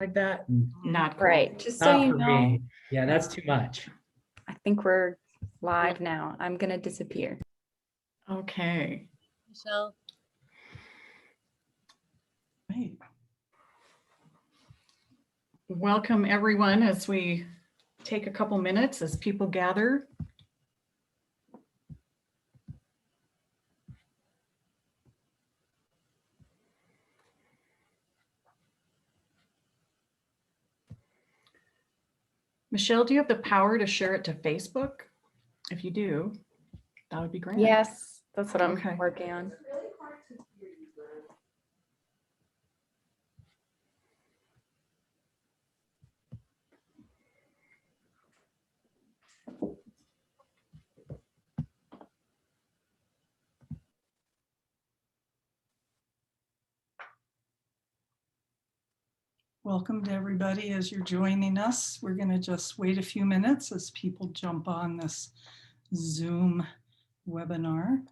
like that. Not cool. Right, just so Not you for know, me. Yeah, that's too much. I think we're live now. I'm gonna disappear. Okay. Michelle. Right. Welcome everyone as we take a couple minutes as people gather. Michelle, do you have the power to share it to Facebook? If you do, that would be great. Yes, that's what I'm Okay. working on. Welcome to everybody as you're joining us. We're going to just wait a few minutes as people jump on this Zoom webinar.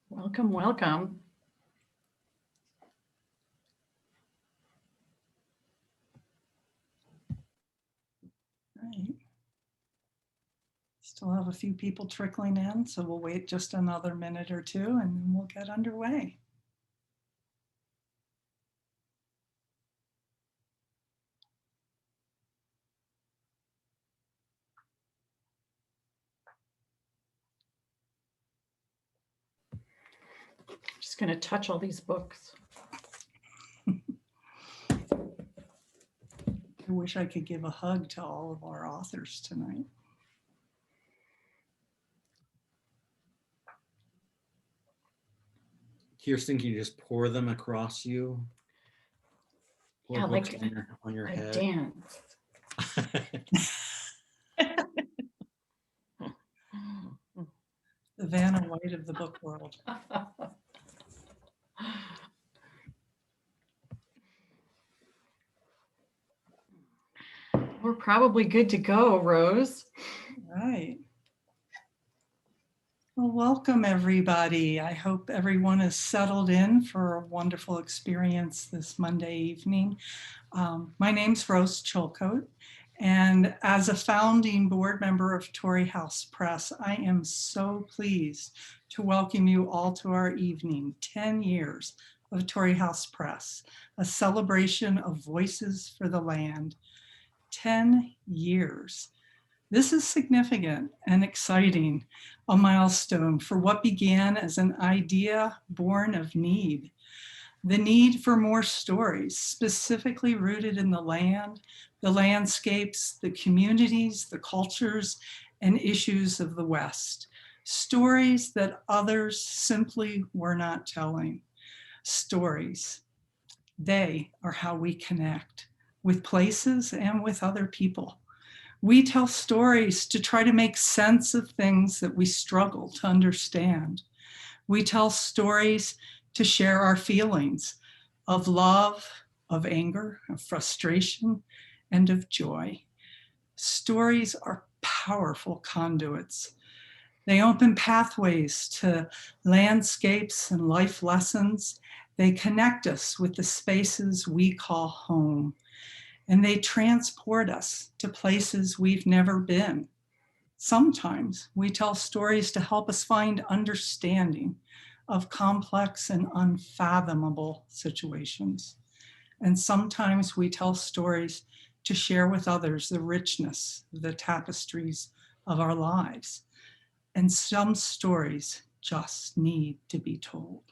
Welcome, welcome. Right. Still have a few people trickling in, so we'll wait just another minute or two and then we'll get underway. Just going to touch all these books. I wish I could give a hug to all of our authors tonight. Kirsten, can you just pour them across you? Pour Yeah, books like on your a head. dance. The Vanna White of the book world. We're probably good to go, Rose. Right. Well, welcome everybody. I hope everyone is settled in for a wonderful experience this Monday evening. My name's Rose Chilcoat, and as a founding board member of Torrey House Press, I am so pleased to welcome you all to our evening, 10 years of Torrey House Press, a celebration of voices for the land. 10 years. This is significant and exciting, a milestone for what began as an idea born of need. The need for more stories, specifically rooted in the land, the landscapes, the communities, the cultures, and issues of the West. Stories that others simply were not telling. Stories. They are how we connect with places and with other people. We tell stories to try to make sense of things that we struggle to understand. We tell stories to share our feelings of love, of anger, of frustration, and of joy. Stories are powerful conduits. They open pathways to landscapes and life lessons. They connect us with the spaces we call home. And they transport us to places we've never been. Sometimes we tell stories to help us find understanding of complex and unfathomable situations. And sometimes we tell stories to share with others the richness of the tapestries of our lives. And some stories just need to be told.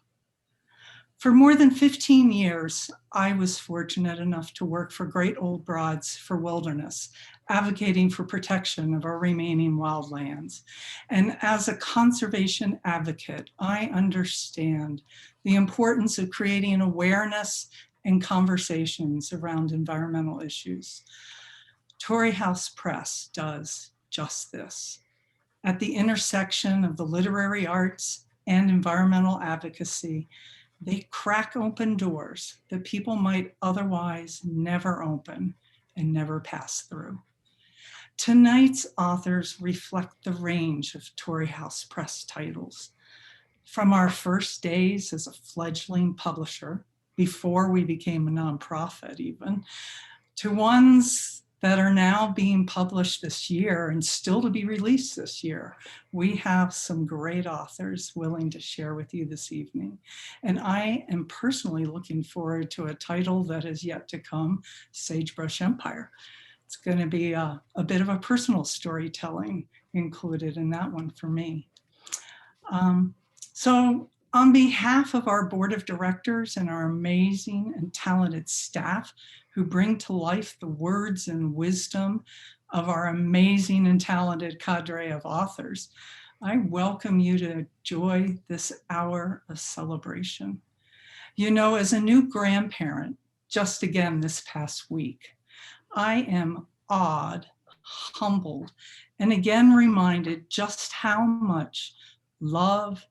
For more than 15 years, I was fortunate enough to work for Great Old Broads for Wilderness, advocating for protection of our remaining wildlands. And as a conservation advocate, I understand the importance of creating awareness and conversations around environmental issues. Torrey House Press does just this. At the intersection of the literary arts and environmental advocacy, they crack open doors that people might otherwise never open and never pass through. Tonight's authors reflect the range of Torrey House Press titles. From our first days as a fledgling publisher, before we became a nonprofit even, to ones that are now being published this year and still to be released this year. We have some great authors willing to share with you this evening. And I am personally looking forward to a title that is yet to come, Sagebrush Empire. It's going to be a bit of a personal storytelling included in that one for me. So on behalf of our board of directors and our amazing and talented staff who bring to life the words and wisdom of our amazing and talented cadre of authors, I welcome you to enjoy this hour of celebration. You know, as a new grandparent, just again this past week, I am awed, humbled, and again reminded just how much love,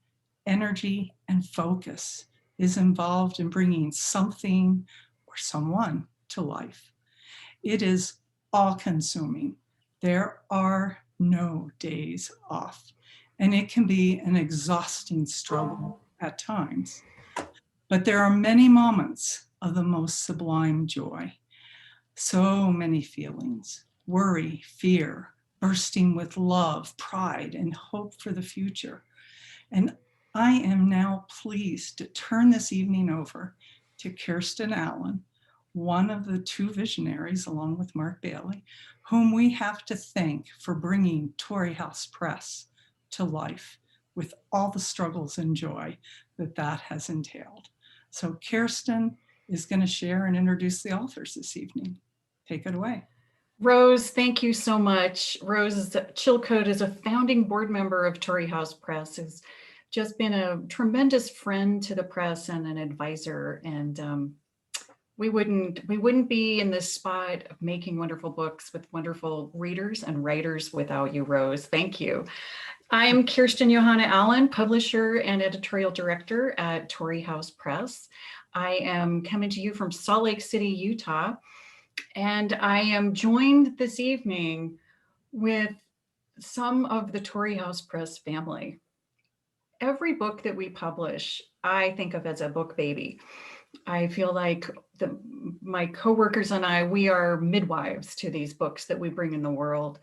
energy, and focus is involved in bringing something or someone to life. It is all-consuming. There are no days off, and it can be an exhausting struggle at times. But there are many moments of the most sublime joy. So many feelings, worry, fear, bursting with love, pride, and hope for the future. And I am now pleased to turn this evening over to Kirsten Allen, one of the two visionaries, along with Mark Bailey, whom we have to thank for bringing Torrey House Press to life with all the struggles and joy that that has entailed. So Kirsten is going to share and introduce the authors this evening. Take it away. Rose, thank you so much. Rose Chilcoat is a founding board member of Torrey House Press, has just been a tremendous friend to the press and an advisor. And we wouldn't be in this spot of making wonderful books with wonderful readers and writers without you, Rose. Thank you. I am Kirsten Johanna Allen, publisher and editorial director at Torrey House Press. I am coming to you from Salt Lake City, Utah. And I am joined this evening with some of the Torrey House Press family. Every book that we publish, I think of as a book baby. I feel like my coworkers and I, we are midwives to these books that we bring in the world.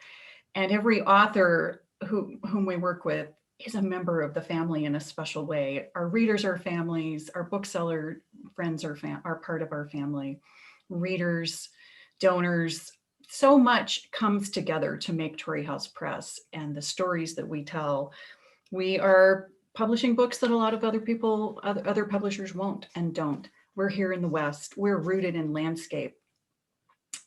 And every author whom we work with is a member of the family in a special way. Our readers are families, our bookseller friends are part of our family. Readers, donors, so much comes together to make Torrey House Press and the stories that we tell. We are publishing books that a lot of other publishers won't and don't. We're here in the West. We're rooted in landscape.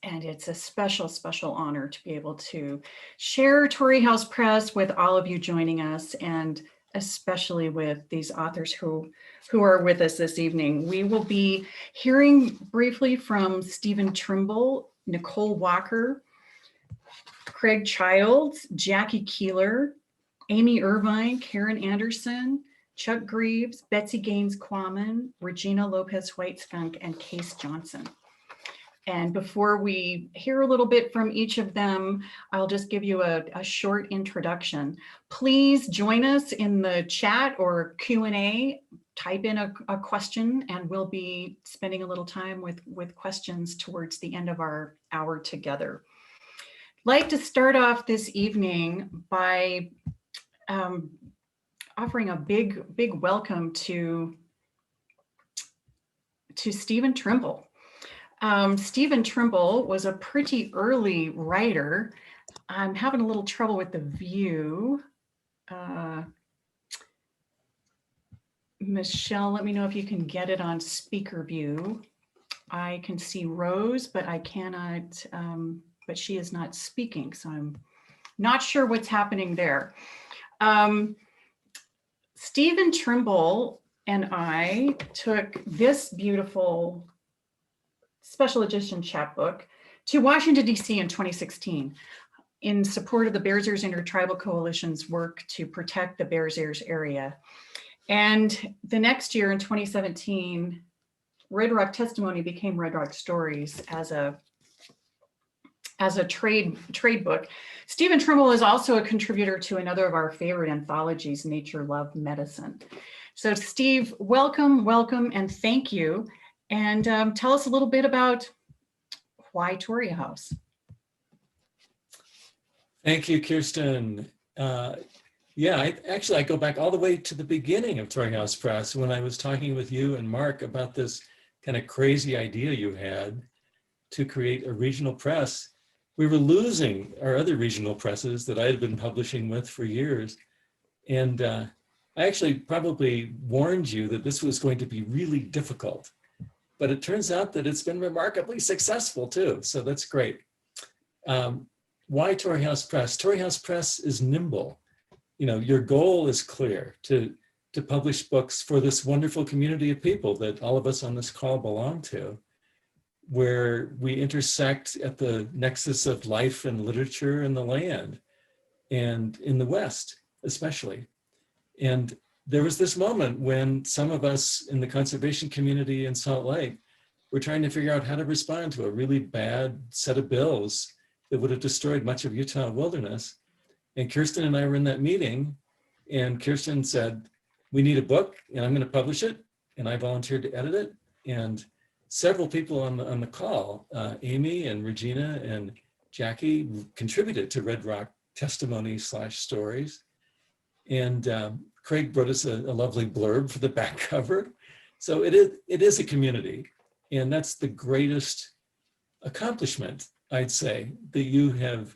And it's a special, special honor to be able to share Torrey House Press with all of you joining us, and especially with these authors who are with us this evening. We will be hearing briefly from Stephen Trimble, Nicole Walker, Craig Childs, Jackie Keeler, Amy Irvine, Karin Anderson, Chuck Greaves, Betsy Gaines Quammen, Regina Lopez-Whiteskunk, and Kase Johnstun. And before we hear a little bit from each of them, I'll just give you a short introduction. Please join us in the chat or Q&A. Type in a question, and we'll be spending a little time with questions towards the end of our hour together. I'd like to start off this evening by offering a big welcome to Stephen Trimble. Stephen Trimble was a pretty early writer. I'm having a little trouble with the view. Michelle, let me know if you can get it on speaker view. I can see Rose, but I cannot, but she is not speaking, so I'm not sure what's happening there. Stephen Trimble and I took this beautiful special edition chapbook to Washington, D.C. in 2016 in support of the Bears Ears Intertribal Coalition's work to protect the Bears Ears area. And the next year in 2017, Red Rock Testimony became Red Rock Stories as a trade book. Stephen Trimble is also a contributor to another of our favorite anthologies, Nature, Love, Medicine. So Steve, welcome, and thank you. And tell us a little bit about why Torrey House. Thank you, Kirsten. Yeah, I go back all the way to the beginning of Torrey House Press when I was talking with you and Mark about this kind of crazy idea you had to create a regional press. We were losing our other regional presses that I had been publishing with for years. And I actually probably warned you that this was going to be really difficult, but it turns out that it's been remarkably successful too. So that's great. Why Torrey House Press? Torrey House Press is nimble. You know, your goal is clear to publish books for this wonderful community of people that all of us on this call belong to, where we intersect at the nexus of life and literature in the land and in the West, especially. And there was this moment when some of us in the conservation community in Salt Lake were trying to figure out how to respond to a really bad set of bills that would have destroyed much of Utah wilderness. And Kirsten and I were in that meeting, and Kirsten said, we need a book and I'm going to publish it. And I volunteered to edit it. And several people on the call, Amy and Regina and Jackie, contributed to Red Rock Testimony /stories. And Craig wrote us a lovely blurb for the back cover. So it is a community. And that's the greatest accomplishment, I'd say, that you have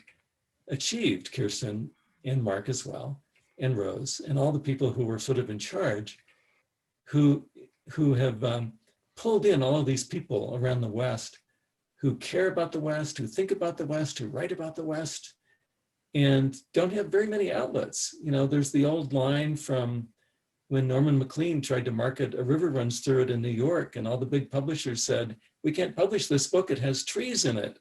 achieved, Kirsten and Mark as well, and Rose, and all the people who were sort of in charge, who have pulled in all of these people around the West who care about the West, who think about the West, who write about the West, and don't have very many outlets. You know, there's the old line from when Norman MacLean tried to market A River Runs Through It in New York, and all the big publishers said, we can't publish this book, it has trees in it.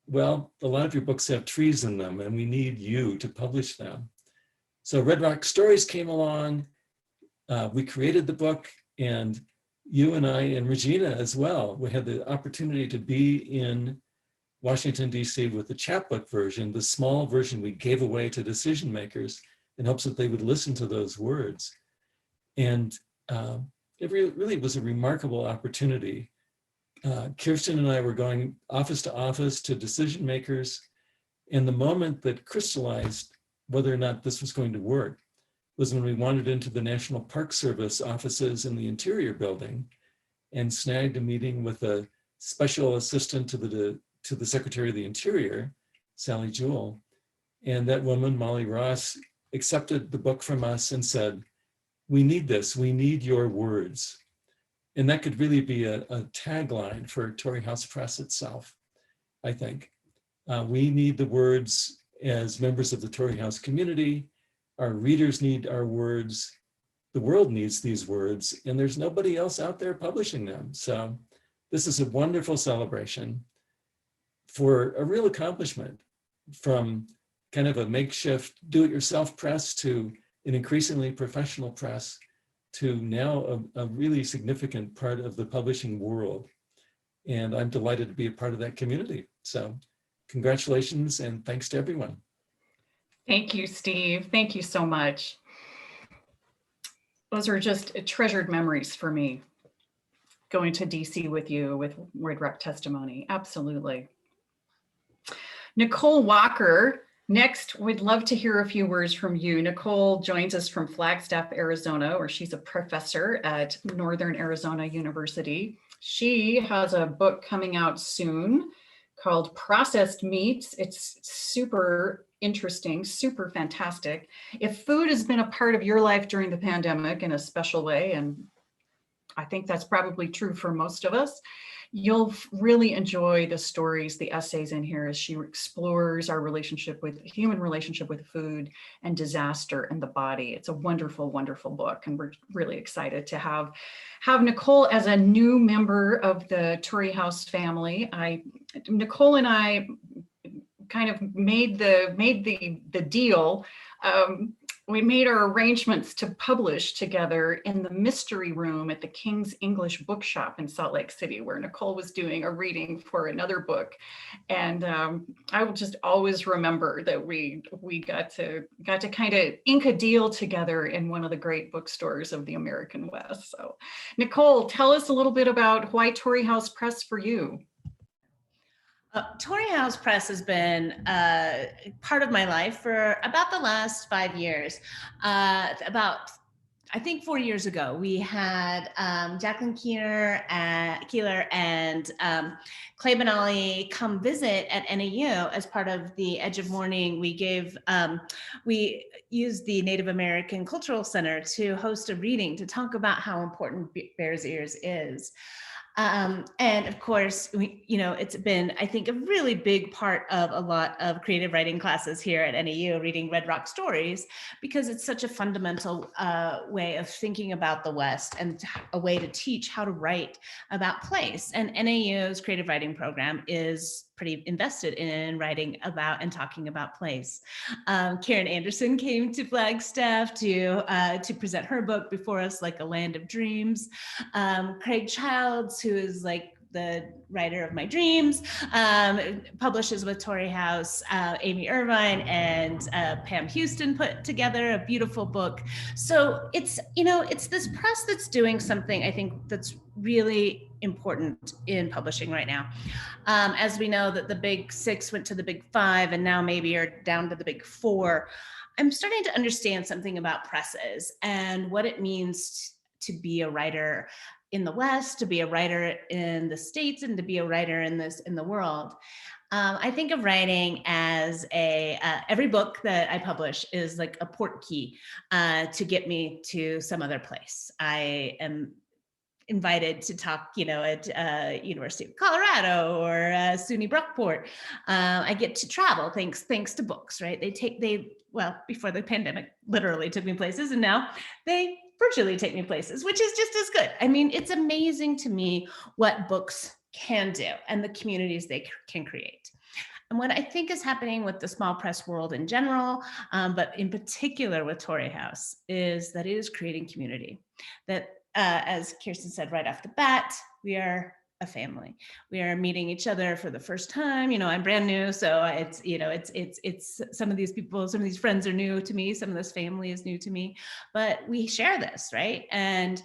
Well, a lot of your books have trees in them, and we need you to publish them. So Red Rock Stories came along, we created the book, and you and I and Regina as well, we had the opportunity to be in Washington, D.C. with the chapbook version, the small version we gave away to decision makers in hopes that they would listen to those words. And it really was a remarkable opportunity. Kirsten and I were going office to office to decision makers, and the moment that crystallized whether or not this was going to work was when we wandered into the National Park Service offices in the Interior Building and snagged a meeting with a special assistant to the Secretary of the Interior, Sally Jewell. And that woman, Molly Ross, accepted the book from us and said, we need this, we need your words. And that could really be a tagline for Torrey House Press itself, I think. We need the words as members of the Torrey House community. Our readers need our words. The world needs these words, and there's nobody else out there publishing them. So this is a wonderful celebration for a real accomplishment, from kind of a makeshift do-it-yourself press to an increasingly professional press to now a really significant part of the publishing world. And I'm delighted to be a part of that community. So congratulations and thanks to everyone. Thank you, Steve. Thank you so much. Those are just treasured memories for me, going to DC with you with Red Rock Testimony. Absolutely. Nicole Walker, next, we'd love to hear a few words from you. Nicole joins us from Flagstaff, Arizona, where she's a professor at Northern Arizona University. She has a book coming out soon called Processed Meats. It's super interesting, super fantastic. If food has been a part of your life during the pandemic in a special way, and I think that's probably true for most of us, you'll really enjoy the stories, the essays in here as she explores our human relationship with food and disaster and the body. It's a wonderful, wonderful book. And we're really excited to have Nicole as a new member of the Torrey House family. Nicole and I kind of made the deal. We made our arrangements to publish together in the mystery room at the King's English Bookshop in Salt Lake City, where Nicole was doing a reading for another book. And I will just always remember that we got to kind of ink a deal together in one of the great bookstores of the American West. So Nicole, tell us a little bit about why Torrey House Press for you. Torrey House Press has been part of my life for about the last 5 years. I think 4 years ago, we had Jacqueline Keeler and Clay Benally come visit at NAU as part of the Edge of Morning. We used the Native American Cultural Center to host a reading to talk about how important Bears Ears is. And of course, it's been, I think, a really big part of a lot of creative writing classes here at NAU, reading Red Rock Stories, because it's such a fundamental way of thinking about the West and a way to teach how to write about place. And NAU's creative writing program is pretty invested in writing about and talking about place. Karin Anderson came to Flagstaff to present her book before us, like A Land of Dreams. Craig Childs, who is like the writer of my dreams, publishes with Torrey House. Amy Irvine and Pam Houston put together a beautiful book. So it's this press that's doing something, I think, that's really important in publishing right now. As we know that the big 6 went to the big 5 and now maybe are down to the big 4, I'm starting to understand something about presses and what it means to be a writer in the West, to be a writer in the States, and to be a writer in the world. I think of writing as every book that I publish is like a port key to get me to some other place. I am invited to talk, at University of Colorado or SUNY Brockport. I get to travel thanks to books, right? Before the pandemic literally took me places, and now they virtually take me places, which is just as good. I mean, it's amazing to me what books can do and the communities they can create. And what I think is happening with the small press world in general, but in particular with Torrey House, is that it is creating community. That as Kirsten said right off the bat, we are a family. We are meeting each other for the first time. I'm brand new, so it's some of these people, some of these friends are new to me. Some of this family is new to me, but we share this, right? And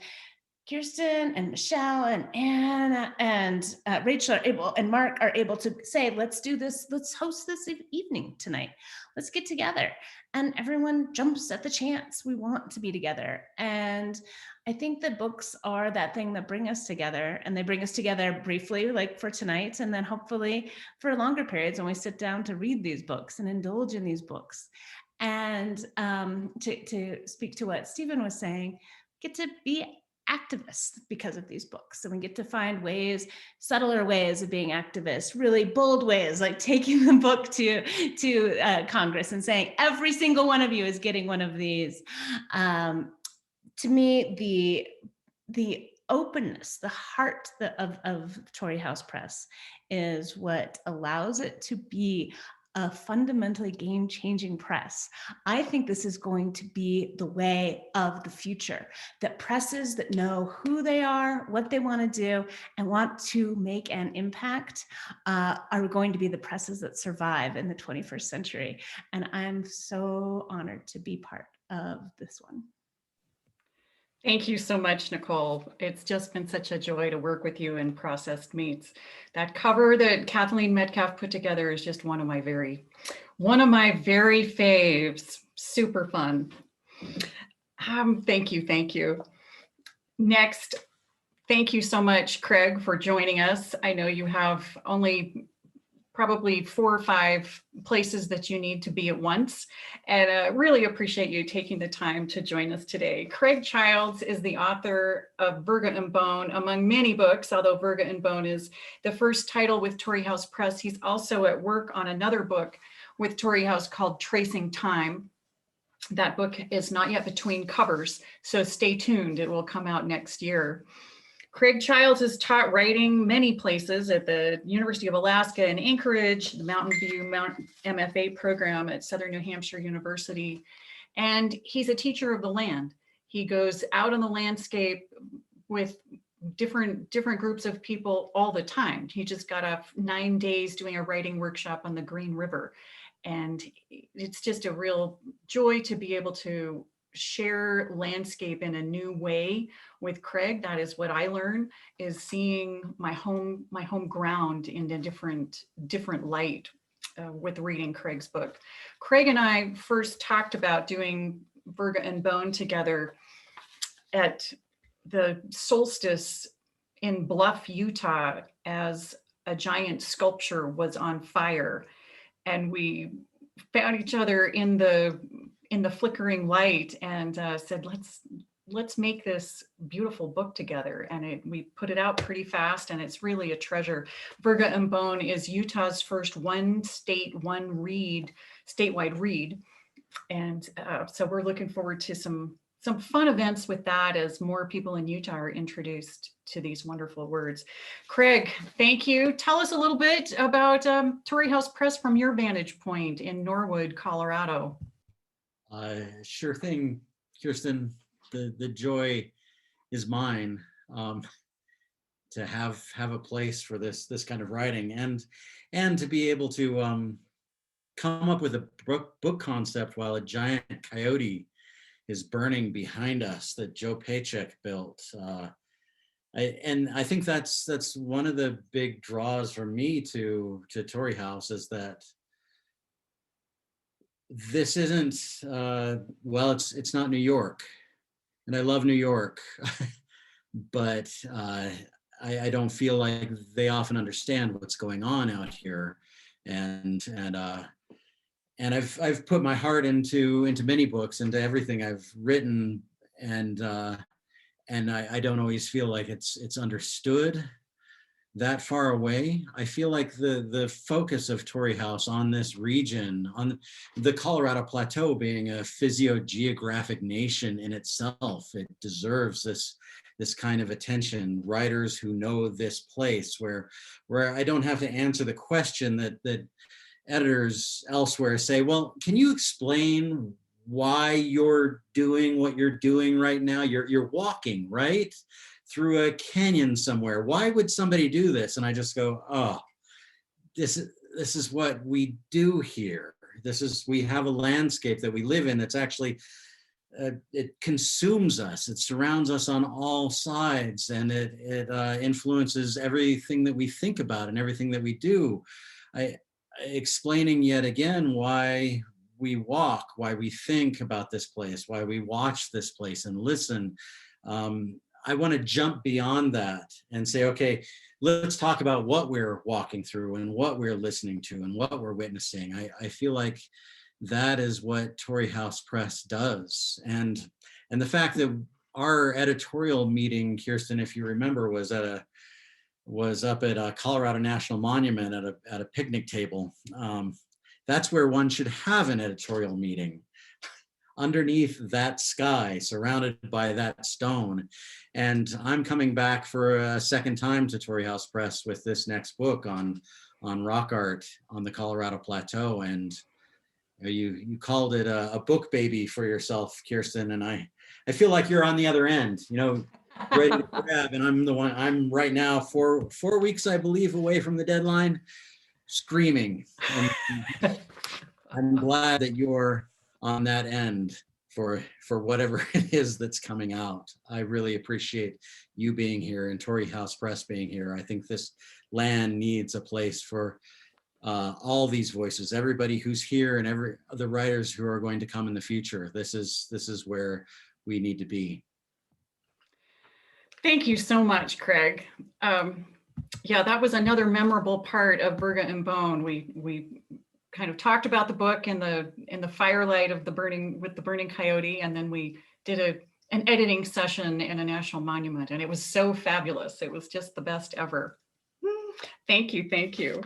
Kirsten and Michelle and Anna and Rachel are able, and Mark are able to say, let's do this. Let's host this evening tonight. Let's get together. And everyone jumps at the chance. We want to be together. And I think that books are that thing that bring us together, and they bring us together briefly, like for tonight, and then hopefully for longer periods when we sit down to read these books and indulge in these books. And to speak to what Stephen was saying, get to be activists because of these books. And we get to find ways, subtler ways of being activists, really bold ways, like taking the book to Congress and saying, every single one of you is getting one of these. To me, the openness, the heart of Torrey House Press is what allows it to be a fundamentally game-changing press. I think this is going to be the way of the future, that presses that know who they are, what they want to do, and want to make an impact are going to be the presses that survive in the 21st century. And I'm so honored to be part of this one. Thank you so much, Nicole. It's just been such a joy to work with you in Processed Meats. That cover that Kathleen Metcalf put together is just one of my very faves. Super fun. Thank you. Next, thank you so much, Craig, for joining us. I know you have only probably 4 or 5 places that you need to be at once. And really appreciate you taking the time to join us today. Craig Childs is the author of Virga and Bone, among many books, although Virga and Bone is the first title with Torrey House Press. He's also at work on another book with Torrey House called Tracing Time. That book is not yet between covers, so stay tuned. It will come out next year. Craig Childs has taught writing many places at the University of Alaska in Anchorage, the Mountain View MFA program at Southern New Hampshire University, and he's a teacher of the land. He goes out on the landscape with different groups of people all the time. He just got off 9 days doing a writing workshop on the Green River. And it's just a real joy to be able to share landscape in a new way with Craig. That is what I learn, is seeing my home ground in a different light with reading Craig's book. Craig and I first talked about doing Virga and Bone together at the solstice in Bluff, Utah, as a giant sculpture was on fire. And we found each other in the flickering light and said, let's make this beautiful book together. And we put it out pretty fast, and it's really a treasure. Virga and Bone is Utah's first one state, one read, statewide read. And so we're looking forward to some fun events with that as more people in Utah are introduced to these wonderful words. Craig, thank you. Tell us a little bit about Torrey House Press from your vantage point in Norwood, Colorado. Sure thing, Kirsten. The joy is mine to have a place for this kind of writing, and to be able to come up with a book concept while a giant coyote is burning behind us that Joe Paycheck built. I think that's one of the big draws for me to Torrey House, is that this isn't well, it's not New York, and I love New York, but I don't feel like they often understand what's going on out here, and I've put my heart into many books, into everything I've written, and I don't always feel like it's understood that far away. I feel like the focus of Torrey House on this region, on the Colorado Plateau being a physiogeographic nation in itself, it deserves this kind of attention. Writers who know this place, where I don't have to answer the question that editors elsewhere say, well, can you explain why you're doing what you're doing right now? You're walking, right, through a canyon somewhere. Why would somebody do this? And I just go, oh, this is what we do here. We have a landscape that we live in that's actually, it consumes us. It surrounds us on all sides, and it influences everything that we think about and everything that we do. Explaining yet again why we walk, why we think about this place, why we watch this place and listen. I want to jump beyond that and say, okay, let's talk about what we're walking through and what we're listening to and what we're witnessing. I feel like that is what Torrey House Press does. And the fact that our editorial meeting, Kirsten, if you remember, was up at a Colorado National Monument at a picnic table. That's where one should have an editorial meeting, underneath that sky, surrounded by that stone. And I'm coming back for a second time to Torrey House Press with this next book on rock art on the Colorado Plateau. And you called it a book baby for yourself, Kirsten, and I feel like you're on the other end, ready to grab, and I'm right now 4 weeks, I believe, away from the deadline, screaming. And I'm glad that you're on that end for whatever it is that's coming out. I really appreciate you being here and Torrey House Press being here. I think this land needs a place for all these voices, everybody who's here and the writers who are going to come in the future. This is where we need to be. Thank you so much, Craig. Yeah, that was another memorable part of Burger and Bone. We kind of talked about the book in the firelight of the burning coyote, and then we did an editing session in a national monument, and it was so fabulous. It was just the best ever. Thank you, thank you.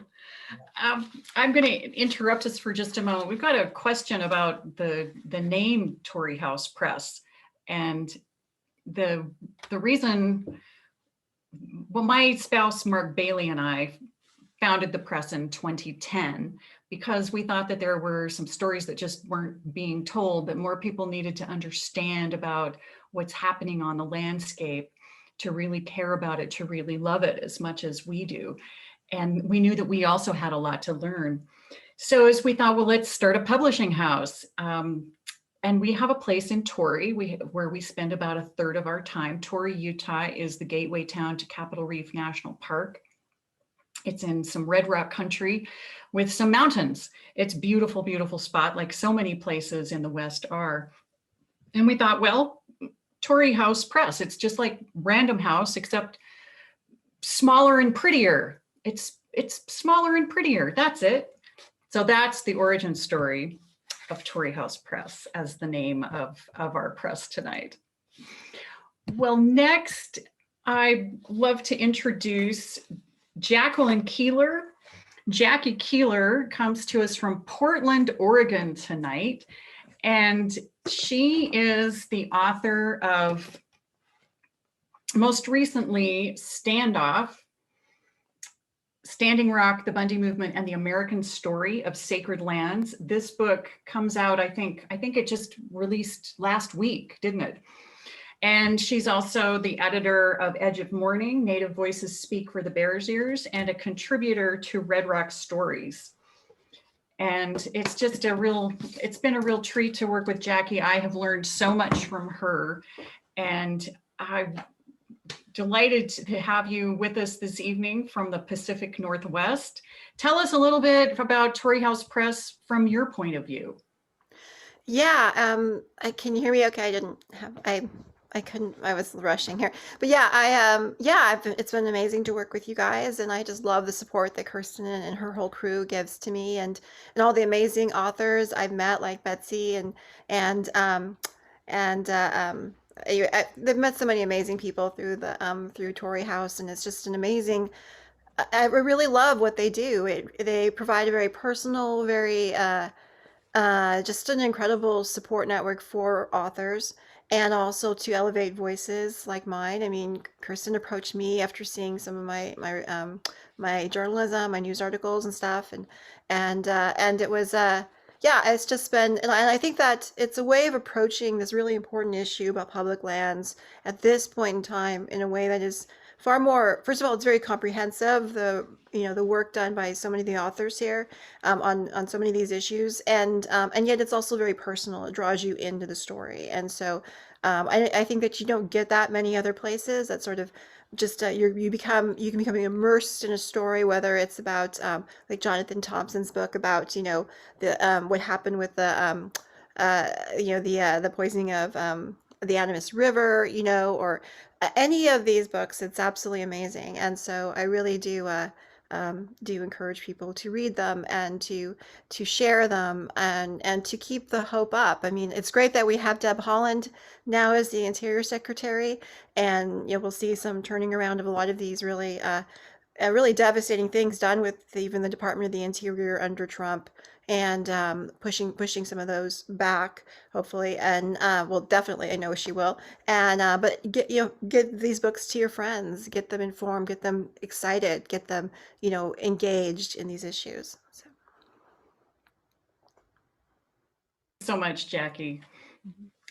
I'm going to interrupt us for just a moment. We've got a question about the name Torrey House Press, and the reason. Well, my spouse Mark Bailey and I founded the press in 2010 because we thought that there were some stories that just weren't being told, that more people needed to understand about what's happening on the landscape, to really care about it, to really love it as much as we do. And we knew that we also had a lot to learn. So as we thought, well, let's start a publishing house. And we have a place in Torrey where we spend about a third of our time. Torrey, Utah is the gateway town to Capitol Reef National Park. It's in some red rock country with some mountains. It's beautiful, beautiful spot, like so many places in the West are. And we thought, well, Torrey House Press, it's just like Random House, except smaller and prettier. It's smaller and prettier, that's it. So that's the origin story of Torrey House Press as the name of our press tonight. Well, next, I'd love to introduce Jacqueline Keeler. Jackie Keeler comes to us from Portland, Oregon tonight, and she is the author of, most recently, Standoff, Standing Rock, the Bundy Movement, and the American Story of Sacred Lands. This book comes out, I think it just released last week, didn't it? And she's also the editor of Edge of Morning, Native Voices Speak for the Bears Ears, and a contributor to Red Rock Stories. And it's been a real treat to work with Jackie. I have learned so much from her, and I'm delighted to have you with us this evening from the Pacific Northwest. Tell us a little bit about Torrey House Press from your point of view. Yeah, can you hear me okay? I was rushing here. But yeah, it's been amazing to work with you guys, and I just love the support that Kirsten and her whole crew gives to me, and all the amazing authors I've met, like Betsy they've met so many amazing people through Torrey House, and it's just an amazing. I really love what they do. They provide a very personal, very just an incredible support network for authors, and also to elevate voices like mine. I mean, Kirsten approached me after seeing some of my journalism, my news articles and stuff, and it was yeah, it's just been, and I think that it's a way of approaching this really important issue about public lands at this point in time in a way that is far more. First of all, it's very comprehensive. The work done by so many of the authors here on so many of these issues, and yet it's also very personal. It draws you into the story, and so I think that you don't get that many other places. That sort of just you can become immersed in a story, whether it's about like Jonathan Thompson's book about the what happened with the the poisoning of the Animas River, or any of these books. It's absolutely amazing, and so I really do encourage people to read them and to share them and to keep the hope up. I mean, it's great that we have Deb Haaland now as the Interior Secretary, and we'll see some turning around of a lot of these really devastating things done with even the Department of the Interior under Trump, and pushing some of those back, hopefully, and well, definitely, I know she will. And but get these books to your friends, get them informed, get them excited, get them engaged in these issues. So much, Jackie.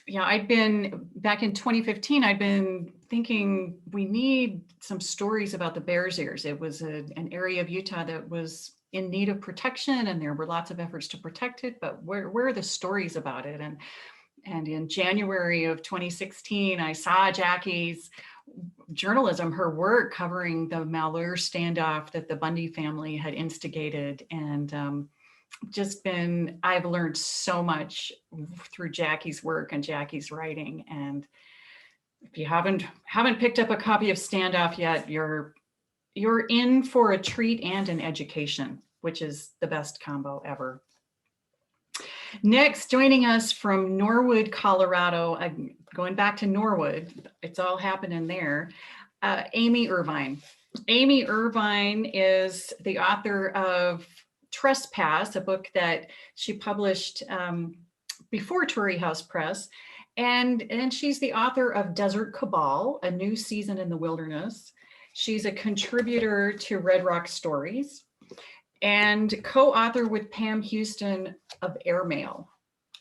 Yeah, I'd been back in 2015. I'd been thinking we need some stories about the Bears Ears. It was an area of Utah that was in need of protection, and there were lots of efforts to protect it. But where are the stories about it? And in January of 2016, I saw Jackie's journalism, her work covering the Malheur standoff that the Bundy family had instigated, and I've learned so much through Jackie's work and Jackie's writing. And if you haven't picked up a copy of Standoff yet, you're in for a treat and an education, which is the best combo ever. Next, joining us from Norwood, Colorado, going back to Norwood, it's all happening there, Amy Irvine. Amy Irvine is the author of Trespass, a book that she published before Torrey House Press. And she's the author of Desert Cabal, A New Season in the Wilderness. She's a contributor to Red Rock Stories and co-author with Pam Houston of Airmail.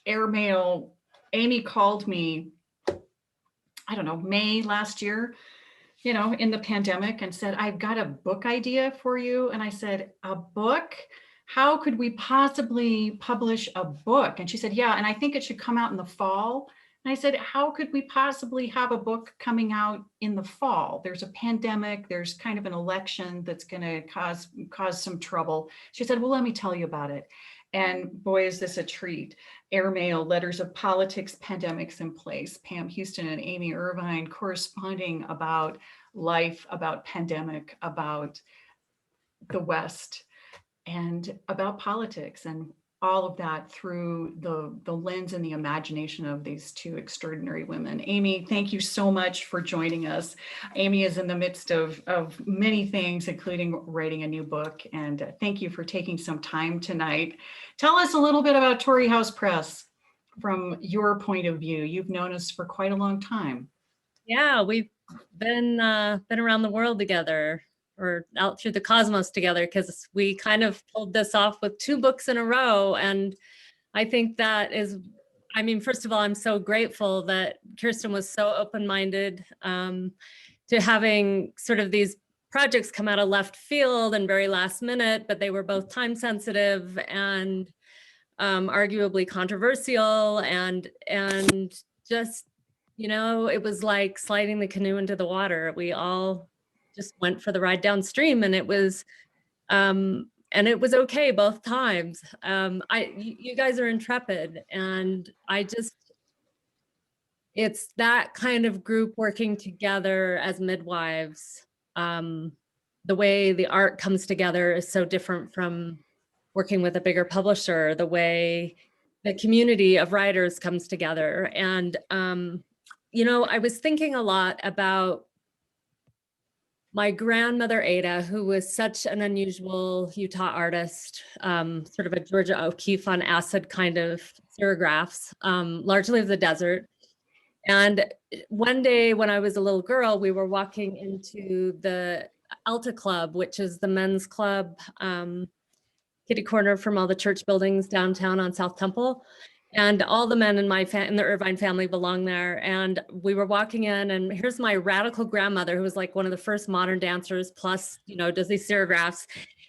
Airmail, Amy called me, I don't know, May last year, you know, in the pandemic, and said, I've got a book idea for you. And I said, a book? How could we possibly publish a book? And she said, yeah, and I think it should come out in the fall. And I said, how could we possibly have a book coming out in the fall? There's a pandemic, there's kind of an election that's going to cause some trouble. She said, well, let me tell you about it. And boy, is this a treat. Airmail, Letters of Politics, Pandemics in Place, Pam Houston and Amy Irvine corresponding about life, about pandemic, about the West, and about politics, and all of that through the lens and the imagination of these two extraordinary women. Amy, thank you so much for joining us. Amy is in the midst of many things, including writing a new book, and thank you for taking some time tonight. Tell us a little bit about Torrey House Press from your point of view. You've known us for quite a long time. Yeah, we've been around the world together, or out through the cosmos together, because we kind of pulled this off with 2 books in a row. And I think that is, I mean, first of all, I'm so grateful that Kirsten was so open-minded to having sort of these projects come out of left field and very last minute, but they were both time sensitive and arguably controversial, and just, you know, it was like sliding the canoe into the water. We all just went for the ride downstream, and it was okay both times. You guys are intrepid, and it's that kind of group working together as midwives. The way the art comes together is so different from working with a bigger publisher, the way the community of writers comes together. And, you know, I was thinking a lot about my grandmother, Ada, who was such an unusual Utah artist, sort of a Georgia O'Keeffe on acid kind of serigraphs, largely of the desert. And one day when I was a little girl, we were walking into the Alta Club, which is the men's club, kitty corner from all the church buildings downtown on South Temple. And all the men in in the Irvine family belong there. And we were walking in, and here's my radical grandmother, who was like one of the first modern dancers, plus, you know, does these serigraphs.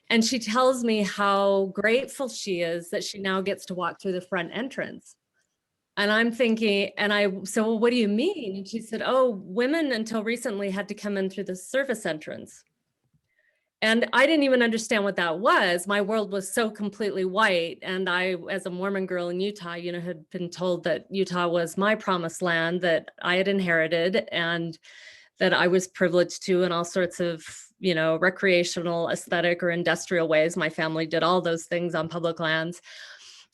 And she tells me how grateful she is that she now gets to walk through the front entrance. And I'm thinking, and I said, well, what do you mean? And she said, oh, women until recently had to come in through the service entrance. And I didn't even understand what that was. My world was so completely white. And I, as a Mormon girl in Utah, you know, had been told that Utah was my promised land that I had inherited, and that I was privileged to in all sorts of, you know, recreational, aesthetic, or industrial ways. My family did all those things on public lands.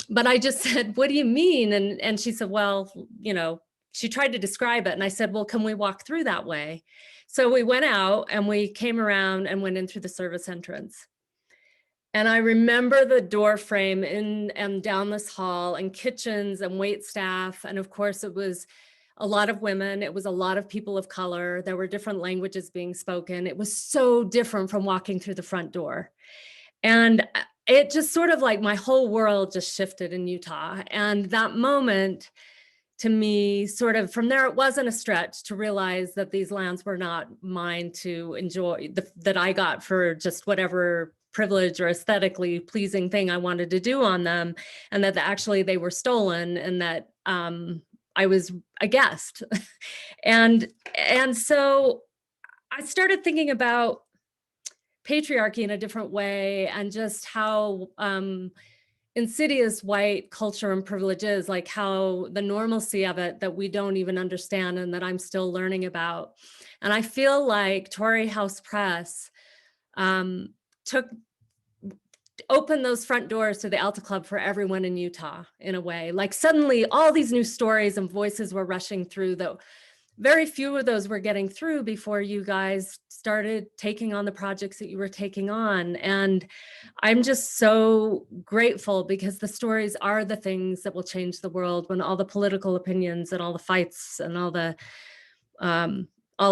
But I just said, what do you mean? And she said, well, you know, she tried to describe it. And I said, well, can we walk through that way? So we went out and we came around and went in through the service entrance. And I remember the door frame in and down this hall, and kitchens and wait staff. And of course, it was a lot of women. It was a lot of people of color. There were different languages being spoken. It was so different from walking through the front door. And it just sort of like my whole world just shifted in Utah. And that moment, to me, sort of from there, it wasn't a stretch to realize that these lands were not mine to enjoy, that I got for just whatever privilege or aesthetically pleasing thing I wanted to do on them, and that actually they were stolen, and that I was a guest. and so I started thinking about patriarchy in a different way, and just how insidious white culture and privilege is, like how the normalcy of it that we don't even understand, and that I'm still learning about. And I feel like Torrey House Press opened those front doors to the Alta Club for everyone in Utah in a way. Like suddenly all these new stories and voices were rushing through, though very few of those were getting through before you guys started taking on the projects that you were taking on. And I'm just so grateful because the stories are the things that will change the world when all the political opinions and all the fights and all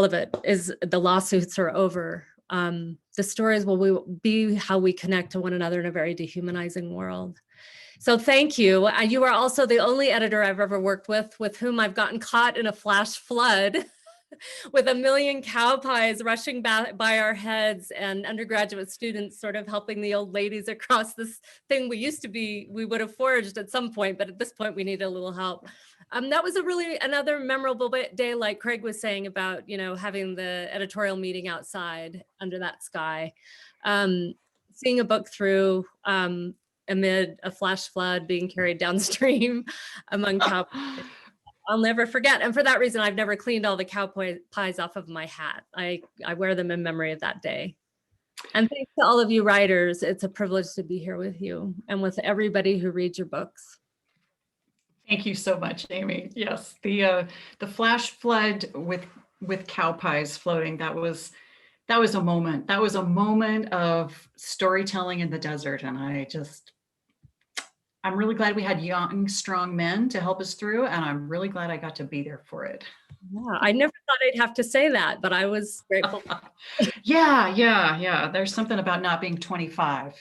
of it is, the lawsuits are over. The stories will be how we connect to one another in a very dehumanizing world. So thank you. You are also the only editor I've ever worked with whom I've gotten caught in a flash flood with a million cow pies rushing by our heads and undergraduate students sort of helping the old ladies across this thing we would have foraged at some point, but at this point we need a little help. That was another memorable day, like Craig was saying about, having the editorial meeting outside under that sky. Seeing a book through amid a flash flood being carried downstream among cow pies. I'll never forget. And for that reason, I've never cleaned all the cow pies off of my hat. I wear them in memory of that day. And thanks to all of you writers. It's a privilege to be here with you and with everybody who reads your books. Thank you so much, Amy. Yes, the flash flood with cow pies floating, that was a moment. That was a moment of storytelling in the desert. And I'm really glad we had young, strong men to help us through. And I'm really glad I got to be there for it. Yeah, I never thought I'd have to say that, but I was grateful. Yeah. There's something about not being 25,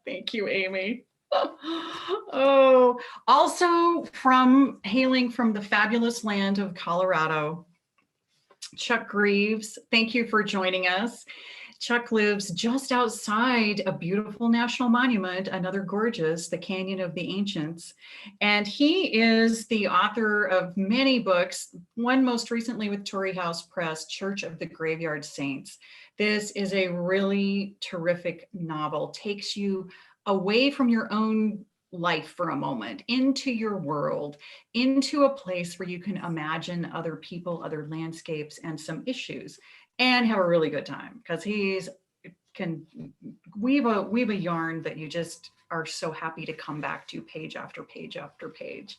Thank you, Amy. Oh, also hailing from the fabulous land of Colorado, Chuck Greaves, thank you for joining us. Chuck lives just outside a beautiful national monument, another gorgeous, the Canyon of the Ancients. And he is the author of many books, one most recently with Torrey House Press, Church of the Graveyard Saints. This is a really terrific novel, takes you away from your own life for a moment, into your world, into a place where you can imagine other people, other landscapes, and some issues, and have a really good time, because he can weave a yarn that you just are so happy to come back to page after page after page.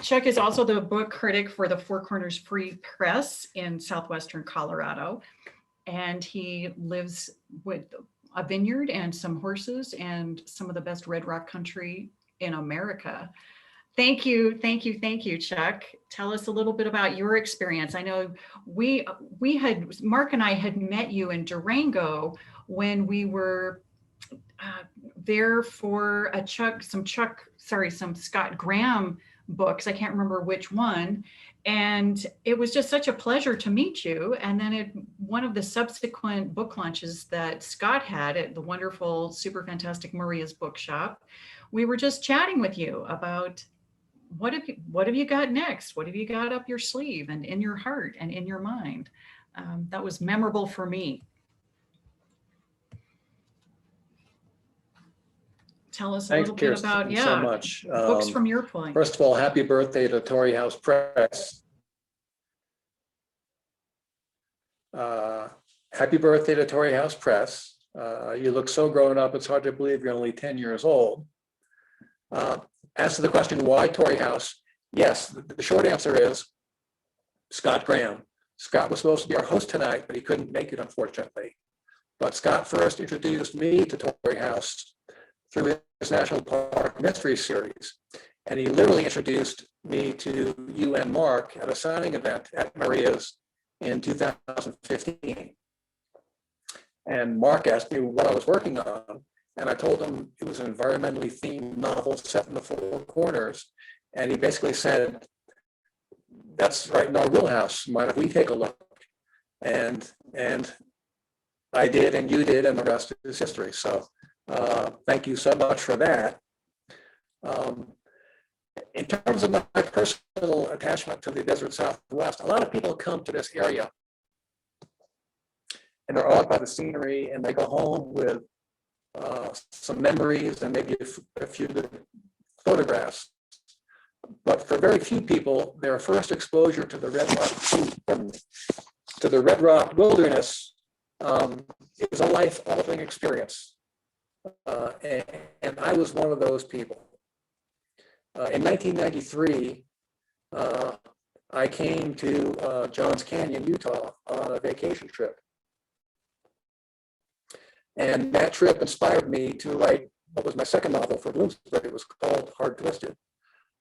Chuck is also the book critic for the Four Corners Free Press in southwestern Colorado, and he lives with a vineyard and some horses and some of the best red rock country in America. Thank you, Chuck. Tell us a little bit about your experience. I know Mark and I had met you in Durango when we were there for some Scott Graham books. I can't remember which one. And it was just such a pleasure to meet you. And then one of the subsequent book launches that Scott had at the wonderful, super fantastic Maria's Bookshop, we were just chatting with you about what have you got next? What have you got up your sleeve and in your heart and in your mind? That was memorable for me. Tell us a little bit about, so much. Books from your point. First of all, happy birthday to Torrey House Press. Happy birthday to Torrey House Press. You look so grown up, it's hard to believe you're only 10 years old. As to the question, why Torrey House? Yes, the short answer is Scott Graham. Scott was supposed to be our host tonight, but he couldn't make it, unfortunately. But Scott first introduced me to Torrey House through his National Park Mystery Series. And he literally introduced me to you and Mark at a signing event at Maria's in 2015. And Mark asked me what I was working on. And I told him it was an environmentally themed novel set in the Four Corners. And he basically said, that's right in our wheelhouse. Mind if we take a look? And I did, and you did, and the rest is history. So thank you so much for that. In terms of my personal attachment to the desert Southwest, a lot of people come to this area and they're awed by the scenery, and they go home with some memories and maybe a few photographs. But for very few people, their first exposure to the Red Rock wilderness it was a life-altering experience. And I was one of those people. In 1993, I came to Johns Canyon, Utah on a vacation trip. And that trip inspired me to write what was my second novel for Bloomsbury. It was called Hard Twisted.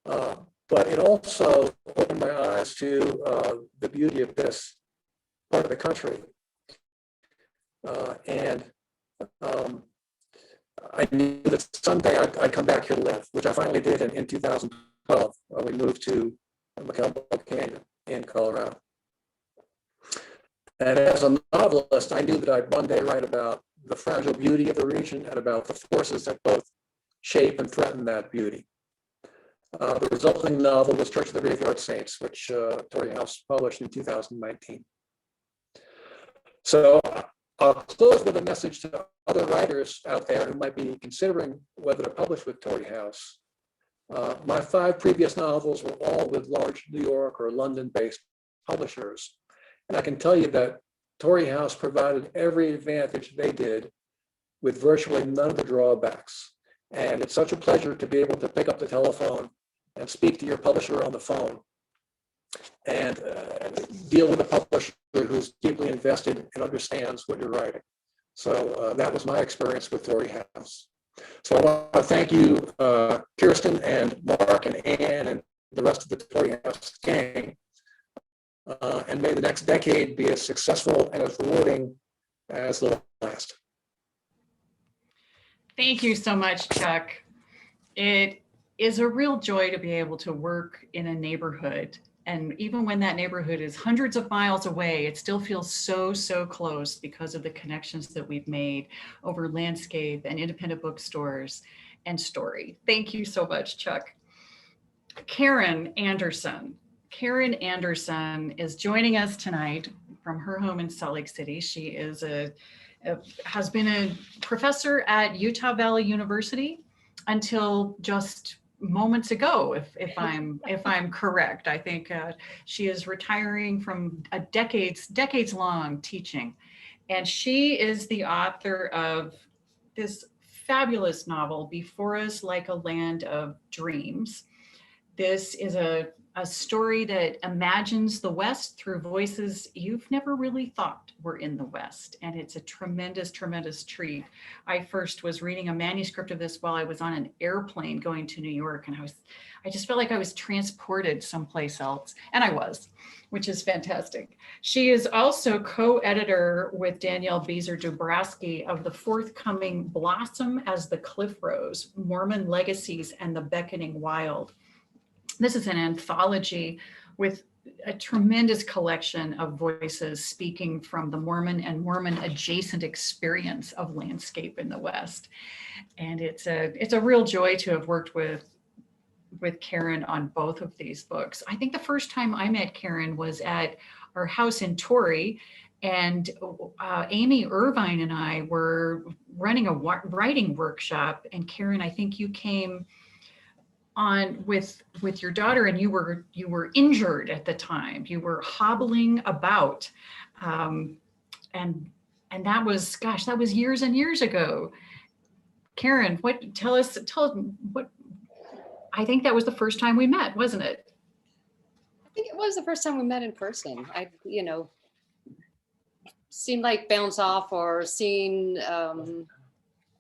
But it also opened my eyes to the beauty of this part of the country. I knew that someday I'd come back here to live, which I finally did in 2012. We moved to McKelville Canyon in Colorado. And as a novelist, I knew that I'd one day write about the fragile beauty of the region and about the forces that both shape and threaten that beauty. The resulting novel was Church of the Graveyard Saints, which Torrey House published in 2019. So I'll close with a message to other writers out there who might be considering whether to publish with Torrey House. My 5 previous novels were all with large New York or London-based publishers. And I can tell you that Torrey House provided every advantage they did with virtually none of the drawbacks. And it's such a pleasure to be able to pick up the telephone and speak to your publisher on the phone and deal with a publisher who's deeply invested and understands what you're writing. So that was my experience with Torrey House. So I want to thank you, Kirsten and Mark and Ann and the rest of the Torrey House gang. And may the next decade be as successful and as rewarding as the last. Thank you so much, Chuck. It is a real joy to be able to work in a neighborhood. And even when that neighborhood is hundreds of miles away, it still feels so, so close because of the connections that we've made over landscape and independent bookstores and story. Thank you so much, Chuck. Karin Anderson. Karin Anderson is joining us tonight from her home in Salt Lake City. She is has been a professor at Utah Valley University until just moments ago, if I'm correct. I think she is retiring from a decades long teaching, and she is the author of this fabulous novel, Before Us Like a Land of Dreams. This is a story that imagines the West through voices you've never really thought were in the West. And it's a tremendous, tremendous treat. I first was reading a manuscript of this while I was on an airplane going to New York. And I just felt like I was transported someplace else. And I was, which is fantastic. She is also co-editor with Danielle Beezer-Dubrasky of the forthcoming Blossom as the Cliff Rose, Mormon Legacies and the Beckoning Wild. This is an anthology with a tremendous collection of voices speaking from the Mormon and Mormon adjacent experience of landscape in the West. And it's a real joy to have worked with Karin on both of these books. I think the first time I met Karin was at our house in Torrey, and Amy Irvine and I were running a writing workshop, and Karin, I think you came on with your daughter, and you were injured at the time. You were hobbling about, and that was, gosh, that was years and years ago. Karin, tell us what? I think that was the first time we met, wasn't it? I think it was the first time we met in person. I seemed like bounce off or seen I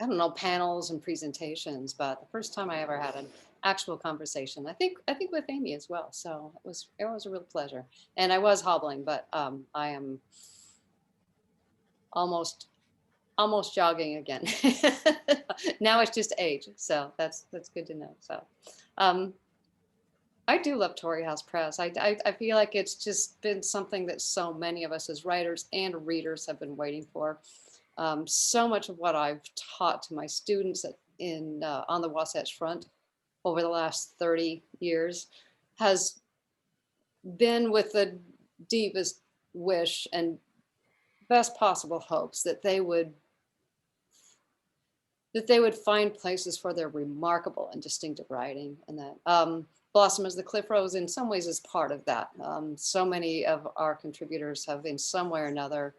don't know, panels and presentations, but the first time I ever had an actual conversation, I think with Amy as well. So it was a real pleasure. And I was hobbling, but I am almost jogging again. Now it's just age. So that's good to know. So I do love Torrey House Press. I feel like it's just been something that so many of us as writers and readers have been waiting for. So much of what I've taught to my students on the Wasatch Front over the last 30 years has been with the deepest wish and best possible hopes that they would find places for their remarkable and distinctive writing, and that Blossom as the Cliff Rose in some ways is part of that. So many of our contributors have in some way or another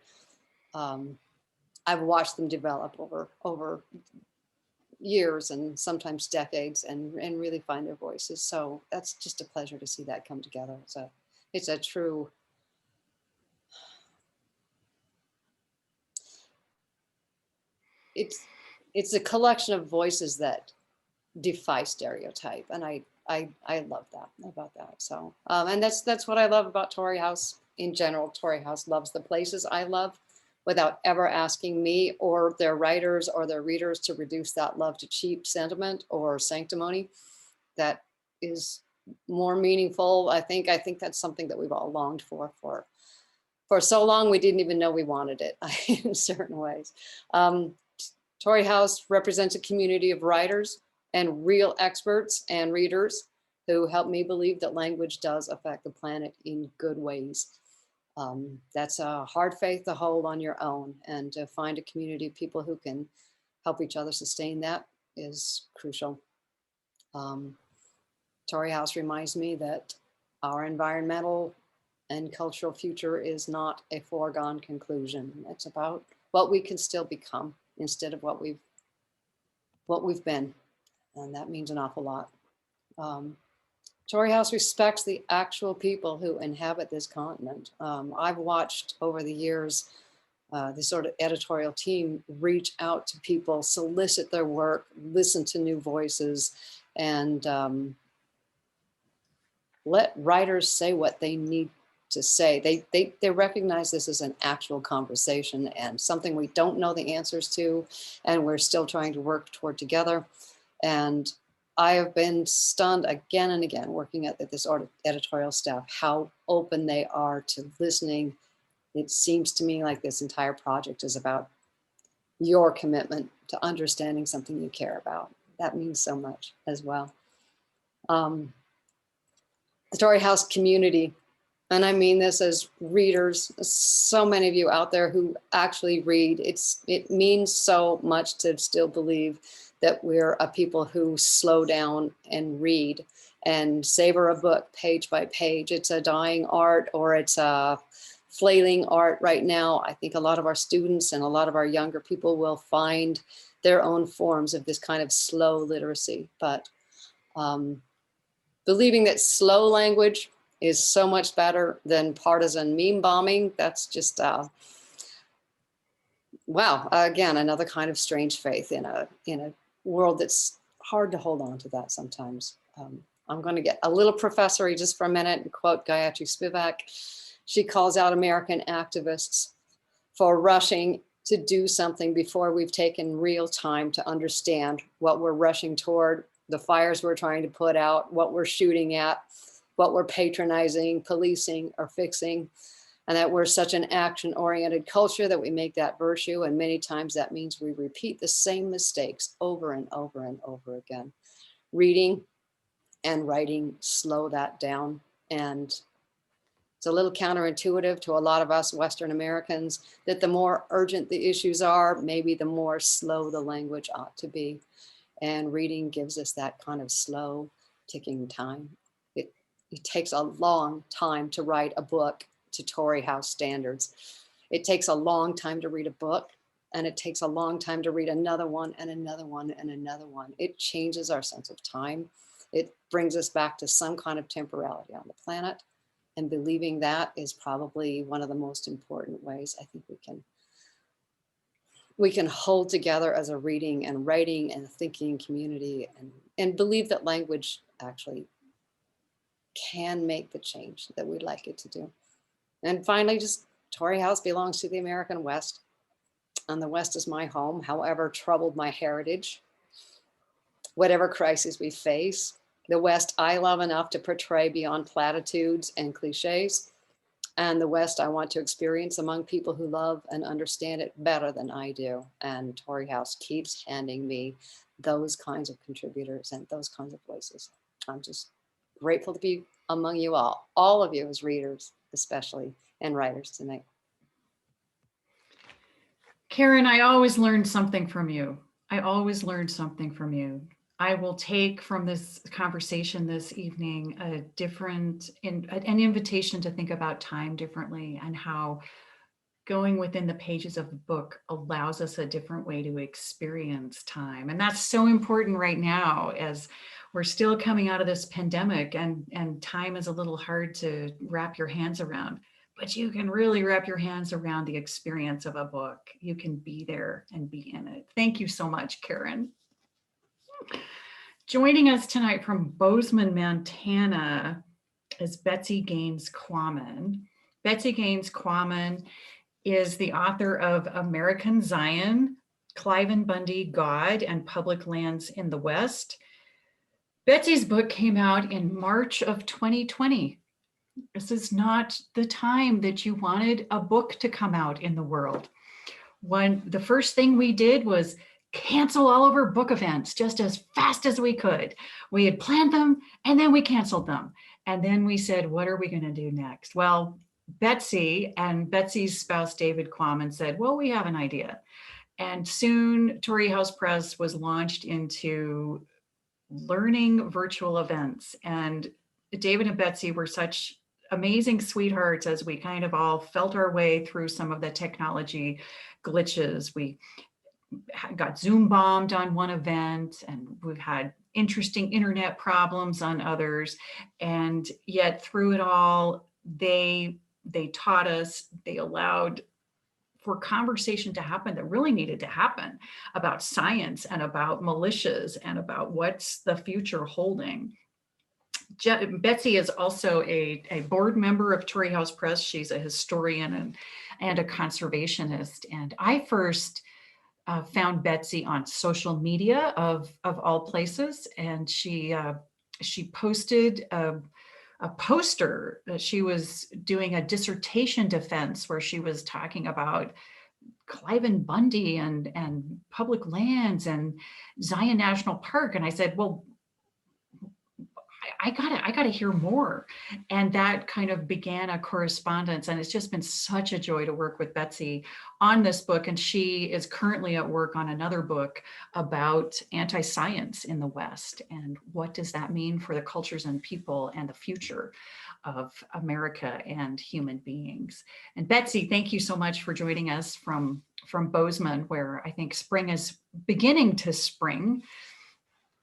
I've watched them develop over years and sometimes decades and really find their voices. So that's just a pleasure to see that come together. It's a true, it's a collection of voices that defy stereotype. And I love that about that. So, and that's what I love about Torrey House in general. Torrey House loves the places I love without ever asking me or their writers or their readers to reduce that love to cheap sentiment or sanctimony. That is more meaningful. I think that's something that we've all longed for so long. We didn't even know we wanted it in certain ways. Torrey House represents a community of writers and real experts and readers who help me believe that language does affect the planet in good ways. That's a hard faith to hold on your own, and to find a community of people who can help each other sustain that is crucial. Torrey House reminds me that our environmental and cultural future is not a foregone conclusion. It's about what we can still become instead of what we've been, and that means an awful lot. Torrey House respects the actual people who inhabit this continent. I've watched over the years the sort of editorial team reach out to people, solicit their work, listen to new voices, and let writers say what they need to say. They recognize this as an actual conversation and something we don't know the answers to, and we're still trying to work toward together. And I have been stunned again and again working at this editorial staff, how open they are to listening. It seems to me like this entire project is about your commitment to understanding something you care about. That means so much as well. The Torrey House community, and I mean this as readers, so many of you out there who actually read, it means so much to still believe that we're a people who slow down and read and savor a book page by page. It's a dying art, or it's a flailing art right now. I think a lot of our students and a lot of our younger people will find their own forms of this kind of slow literacy. But believing that slow language is so much better than partisan meme bombing, that's just, wow, again, another kind of strange faith in a world that's hard to hold on to that sometimes. I'm going to get a little professory just for a minute and quote Gayatri Spivak. She calls out American activists for rushing to do something before we've taken real time to understand what we're rushing toward, the fires we're trying to put out, what we're shooting at, what we're patronizing, policing, or fixing. And that we're such an action-oriented culture that we make that virtue. And many times that means we repeat the same mistakes over and over and over again. Reading and writing slow that down. And it's a little counterintuitive to a lot of us Western Americans that the more urgent the issues are, maybe the more slow the language ought to be. And reading gives us that kind of slow ticking time. It takes a long time to write a book to Torrey House standards. It takes a long time to read a book, and it takes a long time to read another one and another one and another one. It changes our sense of time. It brings us back to some kind of temporality on the planet. And believing that is probably one of the most important ways I think we can hold together as a reading and writing and thinking community, and believe that language actually can make the change that we'd like it to do. And finally, just Torrey House belongs to the American West, and the West is my home, however troubled my heritage, whatever crises we face. The West I love enough to portray beyond platitudes and cliches, and the West I want to experience among people who love and understand it better than I do. And Torrey House keeps handing me those kinds of contributors and those kinds of voices. I'm just grateful to be among you all of you as readers, especially, and writers tonight. Karin, I always learned something from you. I always learned something from you. I will take from this conversation this evening an invitation to think about time differently, and how going within the pages of the book allows us a different way to experience time. And that's so important right now as we're still coming out of this pandemic, and time is a little hard to wrap your hands around. But you can really wrap your hands around the experience of a book. You can be there and be in it. Thank you so much, Karin. Joining us tonight from Bozeman, Montana is Betsy Gaines Quammen. Betsy Gaines Quammen is the author of American Zion, Cliven Bundy, God and Public Lands in the West. Betsy's book came out in March of 2020. This is not the time that you wanted a book to come out in the world. The first thing we did was cancel all of our book events just as fast as we could. We had planned them and then we canceled them. And then we said, what are we going to do next? Well, Betsy and Betsy's spouse, David Quammen, said, well, we have an idea. And soon Torrey House Press was launched into learning virtual events. And David and Betsy were such amazing sweethearts as we kind of all felt our way through some of the technology glitches. We got Zoom bombed on one event, and we've had interesting internet problems on others. And yet through it all, they taught us, they allowed for conversation to happen that really needed to happen about science and about militias and about what's the future holding. Betsy is also a board member of Torrey House Press. She's a historian and a conservationist. And I first found Betsy on social media of all places, and she posted a poster. She was doing a dissertation defense where she was talking about Cliven Bundy and public lands and Zion National Park. And I said, well, I gotta hear more. And that kind of began a correspondence. And it's just been such a joy to work with Betsy on this book. And she is currently at work on another book about anti-science in the West. And what does that mean for the cultures and people and the future of America and human beings? And Betsy, thank you so much for joining us from Bozeman, where I think spring is beginning to spring.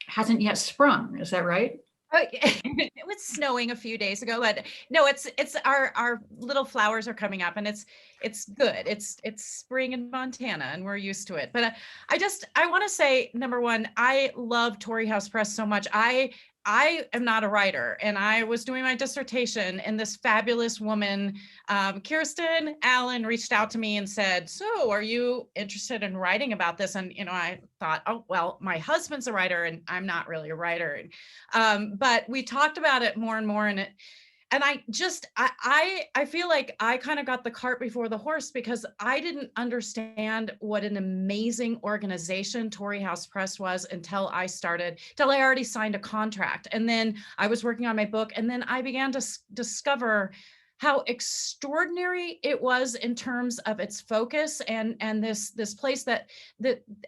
Hasn't yet sprung, is that right? It was snowing a few days ago, but no, it's our little flowers are coming up, and it's good. It's spring in Montana, and we're used to it. But I want to say, number one, I love Torrey House Press so much. I am not a writer, and I was doing my dissertation, and this fabulous woman, Kirsten Allen, reached out to me and said, so are you interested in writing about this? And, I thought, oh, well, my husband's a writer and I'm not really a writer. But we talked about it more and more, and I feel like I kind of got the cart before the horse, because I didn't understand what an amazing organization Torrey House Press was until I already signed a contract. And then I was working on my book, and then I began to discover how extraordinary it was in terms of its focus and this place that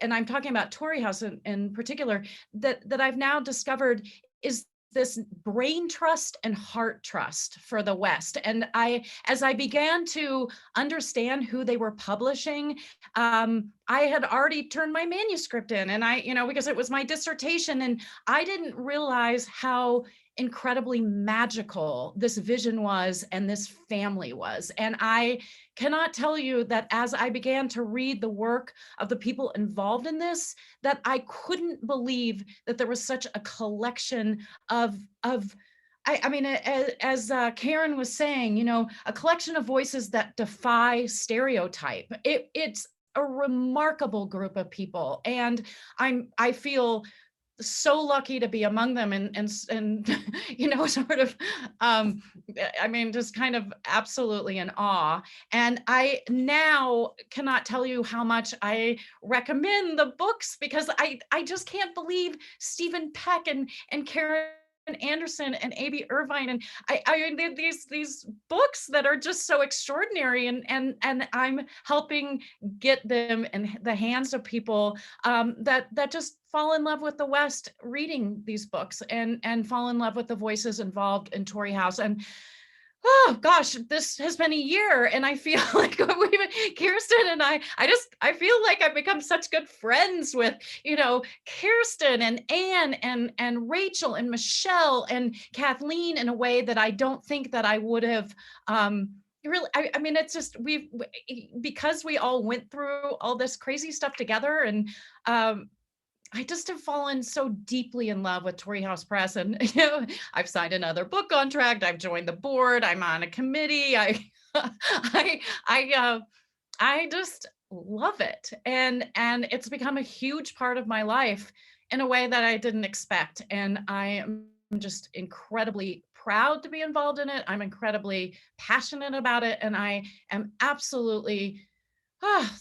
and I'm talking about Torrey House in particular, that I've now discovered is this brain trust and heart trust for the West. And as I began to understand who they were publishing, I had already turned my manuscript in, and because it was my dissertation, and I didn't realize how incredibly magical this vision was and this family was. And I cannot tell you that as I began to read the work of the people involved in this, that I couldn't believe that there was such a collection of as Karin was saying, a collection of voices that defy stereotype. It's a remarkable group of people, and I feel so lucky to be among them, and sort of just kind of absolutely in awe. And I now cannot tell you how much I recommend the books, because I just can't believe Stephen Peck and Karin Anderson and A.B. Irvine, and these books that are just so extraordinary, and I'm helping get them in the hands of people that just fall in love with the West reading these books, and fall in love with the voices involved in Torrey House. And oh gosh, this has been a year, and I feel like Kirsten and I feel like I've become such good friends with, Kirsten and Anne and Rachel and Michelle and Kathleen in a way that I don't think that I would have, really, I mean, it's just, because we all went through all this crazy stuff together, and I just have fallen so deeply in love with Torrey House Press, and I've signed another book contract. I've joined the board. I'm on a committee. I just love it, and it's become a huge part of my life in a way that I didn't expect, and I am just incredibly proud to be involved in it. I'm incredibly passionate about it, and I am absolutely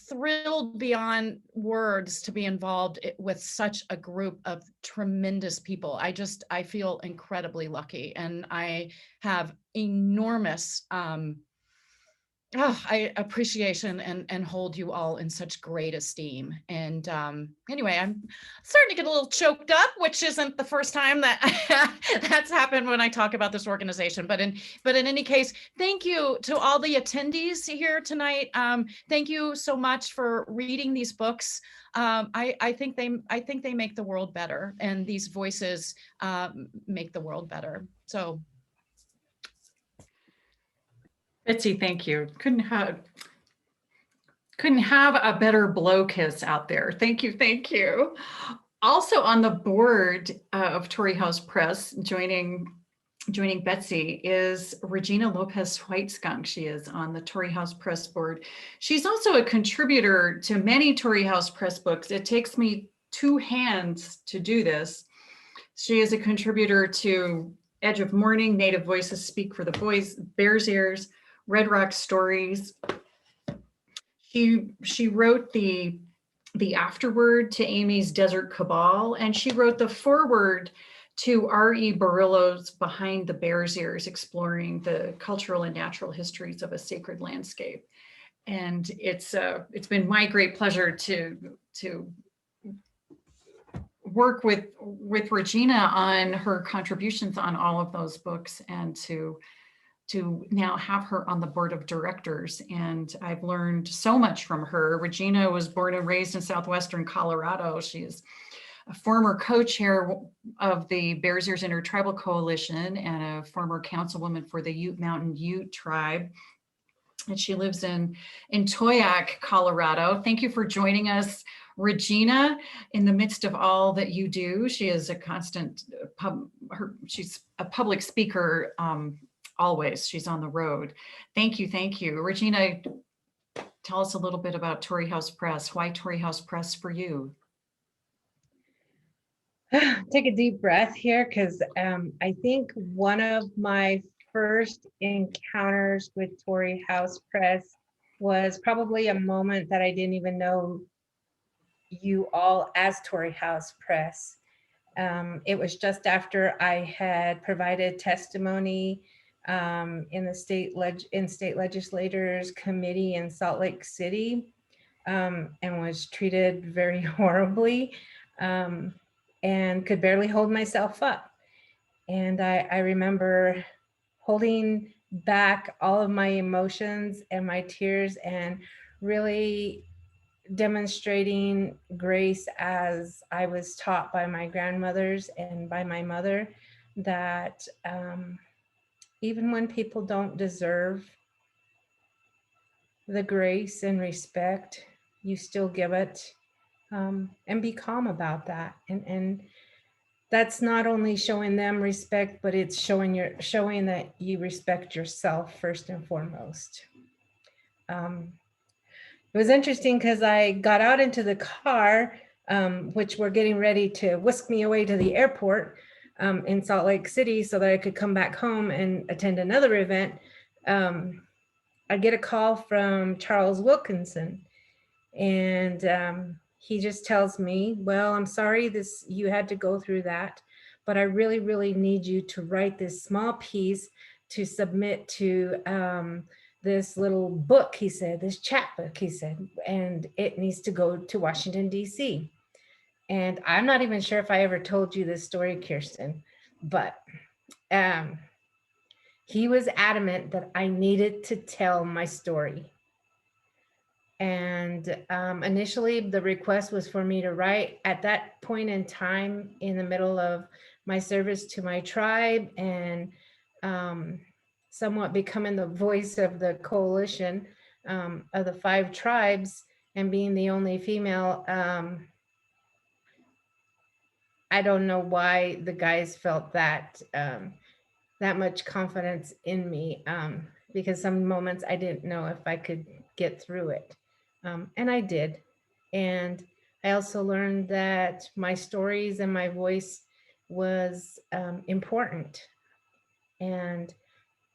thrilled beyond words to be involved with such a group of tremendous people. I feel incredibly lucky, and I have enormous appreciation and hold you all in such great esteem. And anyway, I'm starting to get a little choked up, which isn't the first time that that's happened when I talk about this organization. But in any case, thank you to all the attendees here tonight. Thank you so much for reading these books. I think they make the world better, and these voices make the world better. So. Betsy, thank you. Couldn't have a better blow kiss out there. Thank you, thank you. Also on the board of Torrey House Press, joining Betsy, is Regina Lopez-Whiteskunk. She is on the Torrey House Press board. She's also a contributor to many Torrey House Press books. It takes me 2 hands to do this. She is a contributor to Edge of Morning, Native Voices Speak for the Boys, Bears Ears, Red Rock Stories. She wrote the afterword to Amy's Desert Cabal, and she wrote the foreword to R.E. Barillo's Behind the Bears Ears, exploring the cultural and natural histories of a sacred landscape. And it's been my great pleasure to work with Regina on her contributions on all of those books, and to now have her on the board of directors. And I've learned so much from her. Regina was born and raised in Southwestern Colorado. She is a former co-chair of the Bears Ears Intertribal Coalition and a former councilwoman for the Ute Mountain Ute tribe. And she lives in Toyac, Colorado. Thank you for joining us, Regina, in the midst of all that you do. She is a constant, she's a public speaker, always. She's on the road. Thank you. Thank you. Regina, tell us a little bit about Torrey House Press. Why Torrey House Press for you? Take a deep breath here, because I think one of my first encounters with Torrey House Press was probably a moment that I didn't even know you all as Torrey House Press. It was just after I had provided testimony in the state legislators committee in Salt Lake City, and was treated very horribly, and could barely hold myself up. And I remember holding back all of my emotions and my tears, and really demonstrating grace as I was taught by my grandmothers and by my mother, that even when people don't deserve the grace and respect, you still give it, and be calm about that. And that's not only showing them respect, but it's showing that you respect yourself first and foremost. It was interesting because I got out into the car, which were getting ready to whisk me away to the airport in Salt Lake City so that I could come back home and attend another event. I get a call from Charles Wilkinson, and he just tells me, well, I'm sorry you had to go through that, but I really, really need you to write this small piece to submit to this little book, he said, this chapbook, he said, and it needs to go to Washington, D.C. And I'm not even sure if I ever told you this story, Kirsten, but he was adamant that I needed to tell my story. And initially the request was for me to write at that point in time in the middle of my service to my tribe and somewhat becoming the voice of the coalition of the 5 tribes and being the only female. I don't know why the guys felt that that much confidence in me, because some moments I didn't know if I could get through it. And I did. And I also learned that my stories and my voice was important. And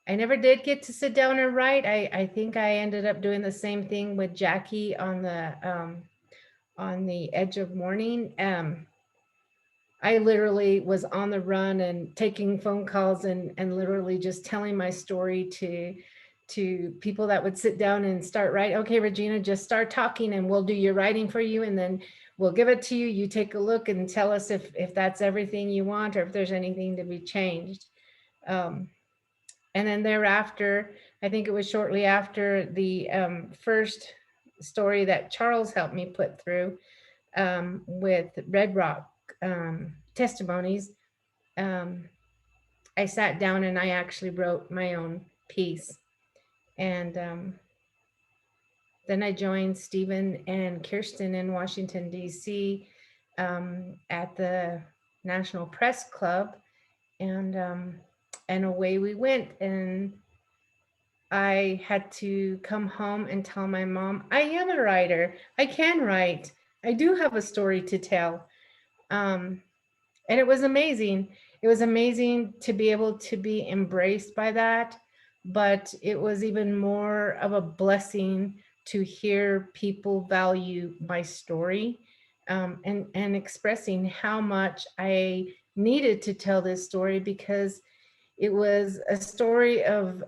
I never did get to sit down and write. I think I ended up doing the same thing with Jackie on the Edge of Morning. I literally was on the run and taking phone calls and literally just telling my story to people that would sit down and start writing. Okay, Regina, just start talking and we'll do your writing for you. And then we'll give it to you. You take a look and tell us if that's everything you want or if there's anything to be changed. And then thereafter, I think it was shortly after the first story that Charles helped me put through with Red Rock testimonies, I sat down and I actually wrote my own piece. And then I joined Stephen and Kirsten in Washington, D.C. At the National Press Club. And away we went. And I had to come home and tell my mom, I am a writer. I can write. I do have a story to tell. And it was amazing. It was amazing to be able to be embraced by that. But it was even more of a blessing to hear people value my story and expressing how much I needed to tell this story, because it was a story of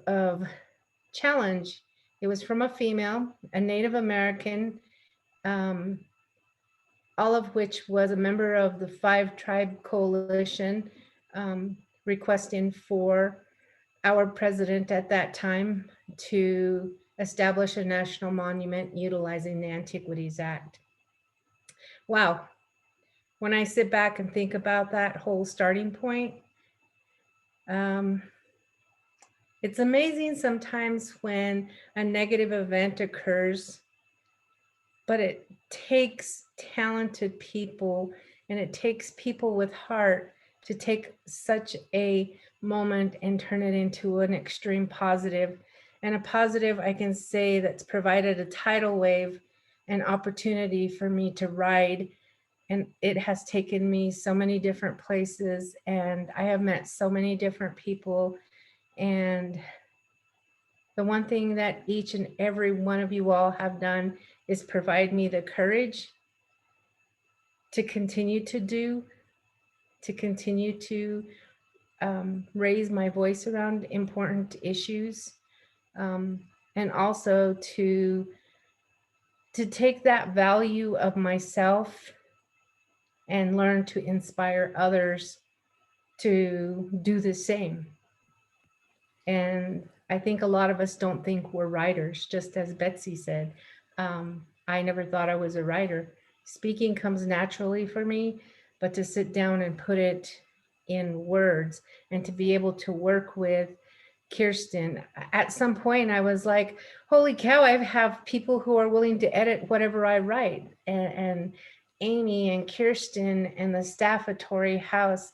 challenge. It was from a female, a Native American, all of which was a member of the 5 Tribe Coalition, requesting for our president at that time to establish a national monument utilizing the Antiquities Act. Wow. When I sit back and think about that whole starting point, it's amazing sometimes when a negative event occurs, but it takes talented people and it takes people with heart to take such a moment and turn it into an extreme positive. And a positive, I can say, that's provided a tidal wave, an opportunity for me to ride. And it has taken me so many different places, and I have met so many different people. And the one thing that each and every one of you all have done is provide me the courage to continue to do, to continue to raise my voice around important issues, and also to take that value of myself and learn to inspire others to do the same. And I think a lot of us don't think we're writers, just as Betsy said. I never thought I was a writer. Speaking comes naturally for me, but to sit down and put it in words and to be able to work with Kirsten, at some point I was like, holy cow, I have people who are willing to edit whatever I write. And Amy and Kirsten and the staff at Torrey House,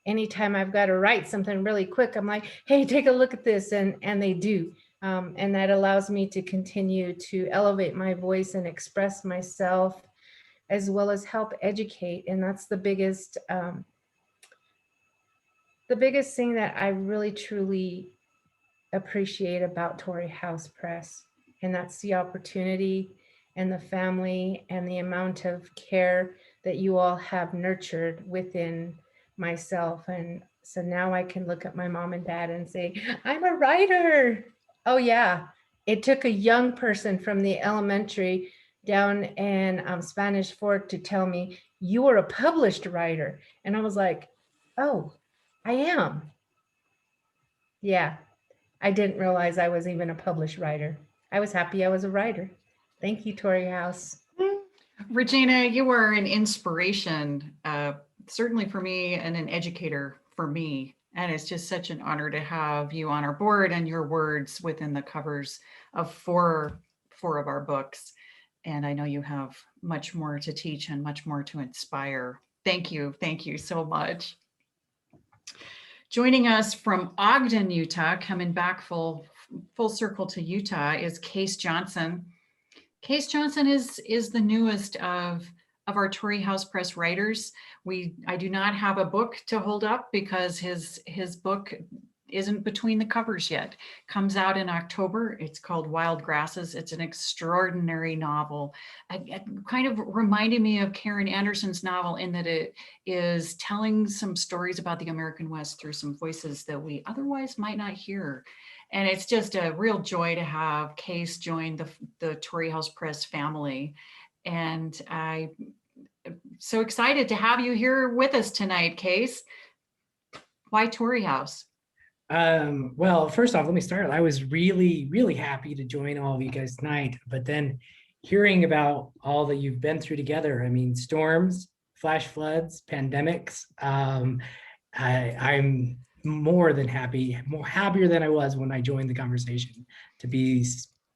anytime I've got to write something really quick, I'm like, hey, take a look at this. And they do. And that allows me to continue to elevate my voice and express myself, as well as help educate. And that's the biggest thing that I really truly appreciate about Torrey House Press. And that's the opportunity and the family and the amount of care that you all have nurtured within myself. And so now I can look at my mom and dad and say, I'm a writer. Oh yeah, it took a young person from the elementary down in Spanish Fork to tell me, you are a published writer. And I was like, oh, I am. Yeah, I didn't realize I was even a published writer. I was happy I was a writer. Thank you, Torrey House. Regina, you are an inspiration, certainly for me and an educator for me. And it's just such an honor to have you on our board and your words within the covers of four of our books. And I know you have much more to teach and much more to inspire. Thank you. Thank you so much. Joining us from Ogden, Utah, coming back full circle to Utah, is Kase Johnstun. Kase Johnstun is the newest of our Torrey House Press writers. I do not have a book to hold up because his book isn't between the covers yet. Comes out in October. It's called Wild Grasses. It's an extraordinary novel. It kind of reminded me of Karin Anderson's novel in that it is telling some stories about the American West through some voices that we otherwise might not hear. And it's just a real joy to have Kase join the Torrey House Press family. And I'm so excited to have you here with us tonight, Kase. Why Torrey House? Well, first off, let me start. I was really, really happy to join all of you guys tonight, but then hearing about all that you've been through together, I mean, storms, flash floods, pandemics, I'm more than happy, more happier than I was when I joined the conversation to be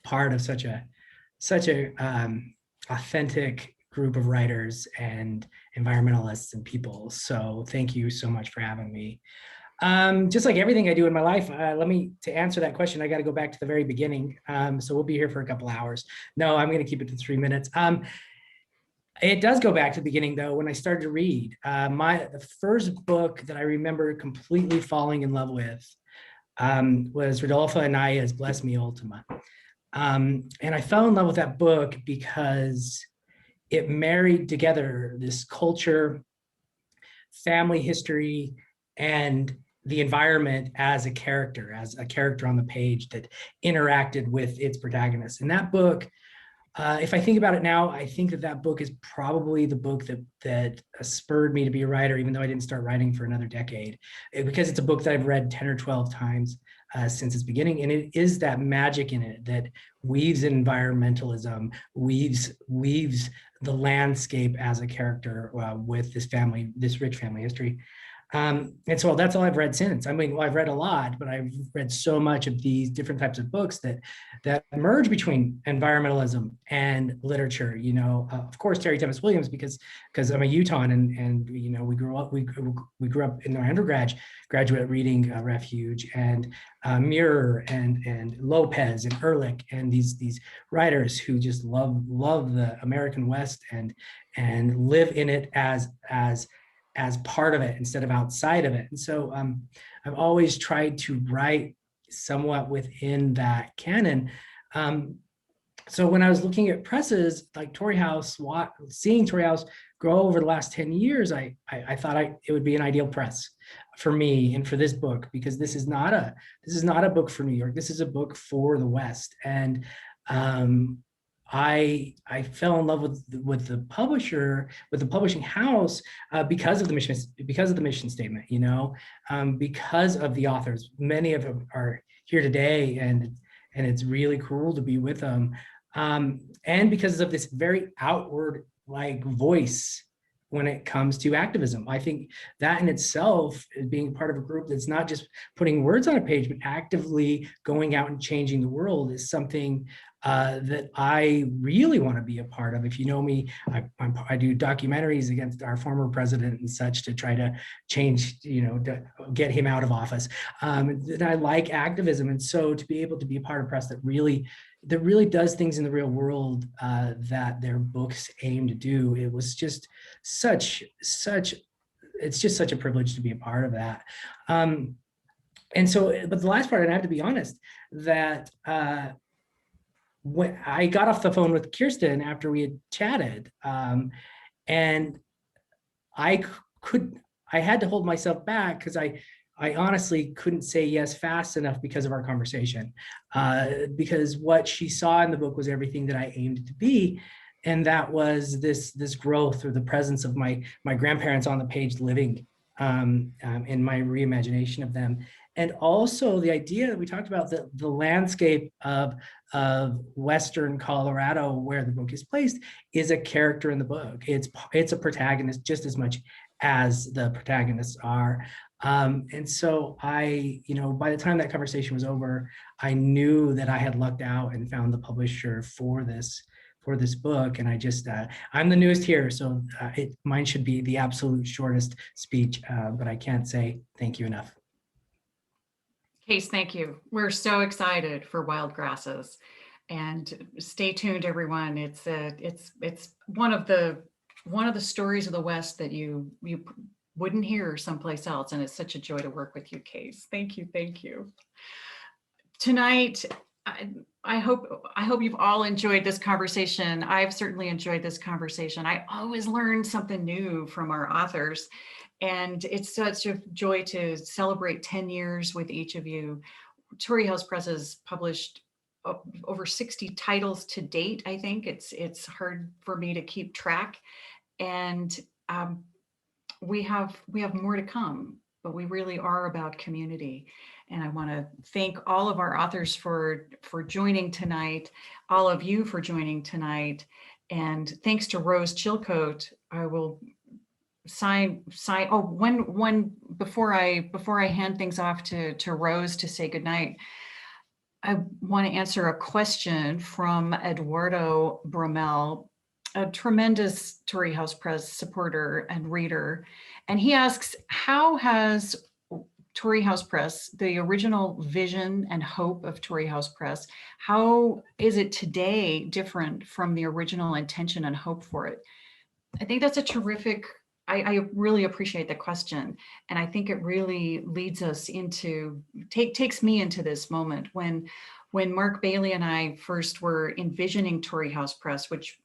part of such a authentic group of writers and environmentalists and people. So thank you so much for having me. Just like everything I do in my life, to answer that question, I got to go back to the very beginning. So we'll be here for a couple hours. No, I'm going to keep it to 3 minutes. It does go back to the beginning though, when I started to read. The first book that I remember completely falling in love with was Rodolfo Anaya's Bless Me Ultima. And I fell in love with that book because it married together this culture, family history, and the environment as a character on the page that interacted with its protagonist. And that book, if I think about it now, I think that book is probably the book that spurred me to be a writer, even though I didn't start writing for another decade, because it's a book that I've read 10 or 12 times since its beginning. And it is that magic in it that weaves in environmentalism, weaves the landscape as a character with this rich family history. And so that's all I've read since. I mean, well, I've read a lot, but I've read so much of these different types of books that merge between environmentalism and literature. You know, of course, Terry Tempest Williams, because I'm a Utahn, and you know, we grew up in our undergraduate reading Refuge and Muir and Lopez and Ehrlich and these writers who just love the American West and live in it as part of it instead of outside of it. And so I've always tried to write somewhat within that canon. So when I was looking at presses like Torrey House, seeing Torrey House grow over the last 10 years, I thought it would be an ideal press for me and for this book, because this is not a book for New York. This is a book for the West. And I fell in love with the publisher, with the publishing house, because of the mission statement, you know, because of the authors. Many of them are here today, and it's really cool to be with them, and because of this very outward voice when it comes to activism. I think that in itself, being part of a group that's not just putting words on a page, but actively going out and changing the world, is something that I really want to be a part of. If you know me, I do documentaries against our former president and such to try to change, you know, to get him out of office. And I like activism, and so to be able to be a part of press that really does things in the real world that their books aim to do, it was just it's just such a privilege to be a part of that. And so, but the last part, and I have to be honest, that when I got off the phone with Kirsten after we had chatted, and I had to hold myself back because I honestly couldn't say yes fast enough because of our conversation, because what she saw in the book was everything that I aimed to be. And that was this growth, or the presence of my grandparents on the page living in my reimagination of them. And also the idea that we talked about, the landscape of Western Colorado where the book is placed is a character in the book. It's a protagonist just as much as the protagonists are. And so by the time that conversation was over, I knew that I had lucked out and found the publisher for this book. And I'm the newest here, so mine should be the absolute shortest speech, but I can't say thank you enough. Kase, thank you. We're so excited for Wild Grasses, and stay tuned, everyone. It's one of the stories of the West that you wouldn't hear someplace else, and it's such a joy to work with you, Kase. Thank you, thank you. Tonight, I hope you've all enjoyed this conversation. I've certainly enjoyed this conversation. I always learn something new from our authors, and it's such a joy to celebrate 10 years with each of you. Torrey House Press has published over 60 titles to date. I think it's hard for me to keep track, and we have more to come, but we really are about community. And I want to thank all of our authors for joining tonight, all of you for joining tonight, and thanks to Rose Chilcoat. I will sign. Oh, one before I hand things off to Rose to say goodnight, I want to answer a question from Eduardo Bromell, a tremendous Torrey House Press supporter and reader. And he asks, how has Torrey House Press, the original vision and hope of Torrey House Press, how is it today different from the original intention and hope for it? I think that's a terrific, I really appreciate the question. And I think it really leads us into, takes me into this moment when Mark Bailey and I first were envisioning Torrey House Press, which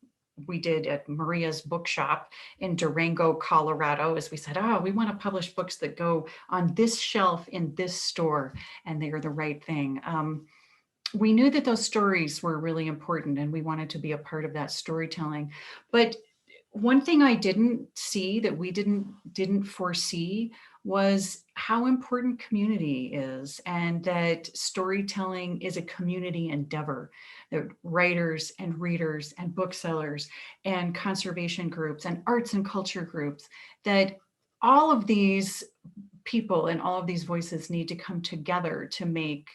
we did at Maria's Bookshop in Durango, Colorado, as we said, we want to publish books that go on this shelf in this store, and they are the right thing. We knew that those stories were really important, and we wanted to be a part of that storytelling. But one thing I didn't see, that we didn't foresee, was how important community is, and that storytelling is a community endeavor, that writers and readers and booksellers and conservation groups and arts and culture groups, that all of these people and all of these voices need to come together to make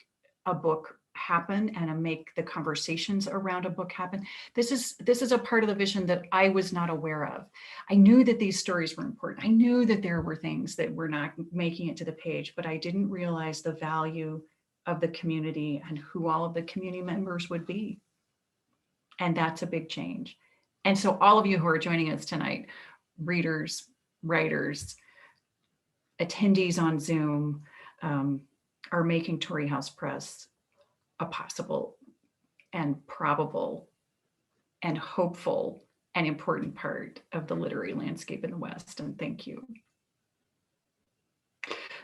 a book happen and to make the conversations around a book happen. This is a part of the vision that I was not aware of. I knew that these stories were important. I knew that there were things that were not making it to the page, but I didn't realize the value of the community and who all of the community members would be. And that's a big change. And so all of you who are joining us tonight, readers, writers, attendees on Zoom, are making Torrey House Press a possible and probable and hopeful and important part of the literary landscape in the West. And thank you.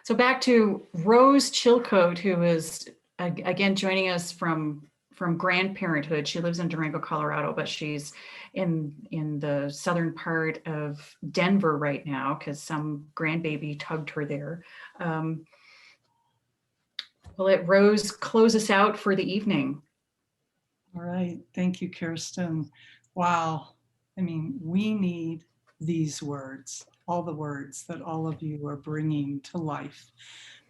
So back to Rose Chilcoat, who is again joining us from grandparenthood. She lives in Durango, Colorado, but she's in the southern part of Denver right now because some grandbaby tugged her there. We'll let Rose close us out for the evening. All right. Thank you, Kirsten. Wow. I mean, we need these words, all the words that all of you are bringing to life.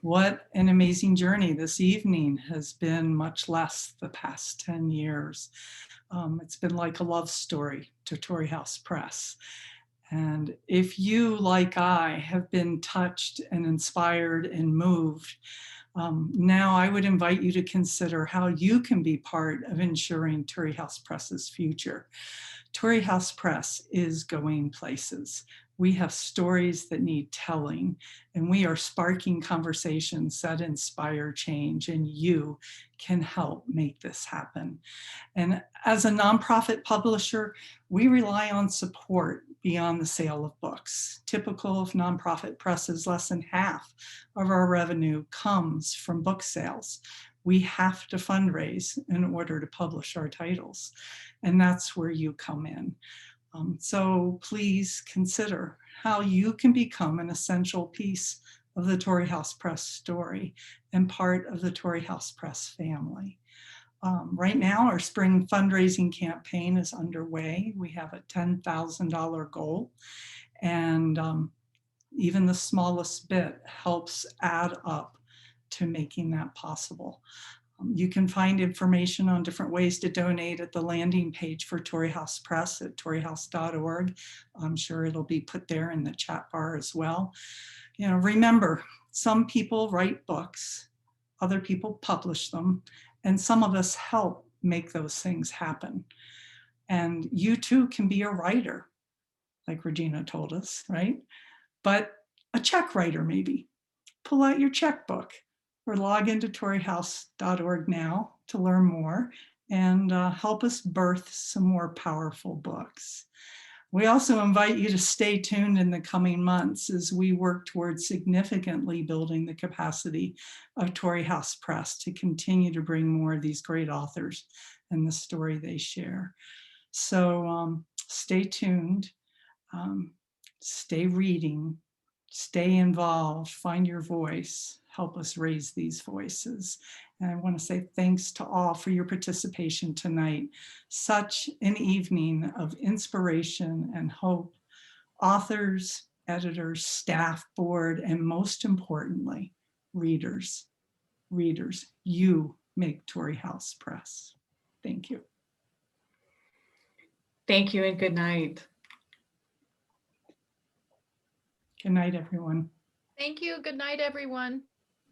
What an amazing journey this evening has been, much less the past 10 years. It's been like a love story to Torrey House Press. And if you, like I, have been touched and inspired and moved, now I would invite you to consider how you can be part of ensuring Torrey House Press's future. Torrey House Press is going places. We have stories that need telling, and we are sparking conversations that inspire change, and you can help make this happen. And as a nonprofit publisher, we rely on support beyond the sale of books. Typical of nonprofit presses, less than half of our revenue comes from book sales. We have to fundraise in order to publish our titles, and that's where you come in. So please consider how you can become an essential piece of the Torrey House Press story and part of the Torrey House Press family. Right now, our spring fundraising campaign is underway. We have a $10,000 goal, and even the smallest bit helps add up to making that possible. You can find information on different ways to donate at the landing page for Torrey House Press at torreyhouse.org. I'm sure it'll be put there in the chat bar as well. You know, remember, some people write books, other people publish them, and some of us help make those things happen. And you too can be a writer, like Regina told us, right? But a check writer maybe. Pull out your checkbook or log into torreyhouse.org now to learn more and help us birth some more powerful books. We also invite you to stay tuned in the coming months as we work towards significantly building the capacity of Torrey House Press to continue to bring more of these great authors and the story they share. So stay tuned, stay reading, stay involved, find your voice, help us raise these voices. And I want to say thanks to all for your participation tonight. Such an evening of inspiration and hope. Authors, editors, staff, board, and most importantly, readers. Readers, you make Torrey House Press. Thank you. Thank you and good night. Good night, everyone. Thank you. Good night, everyone.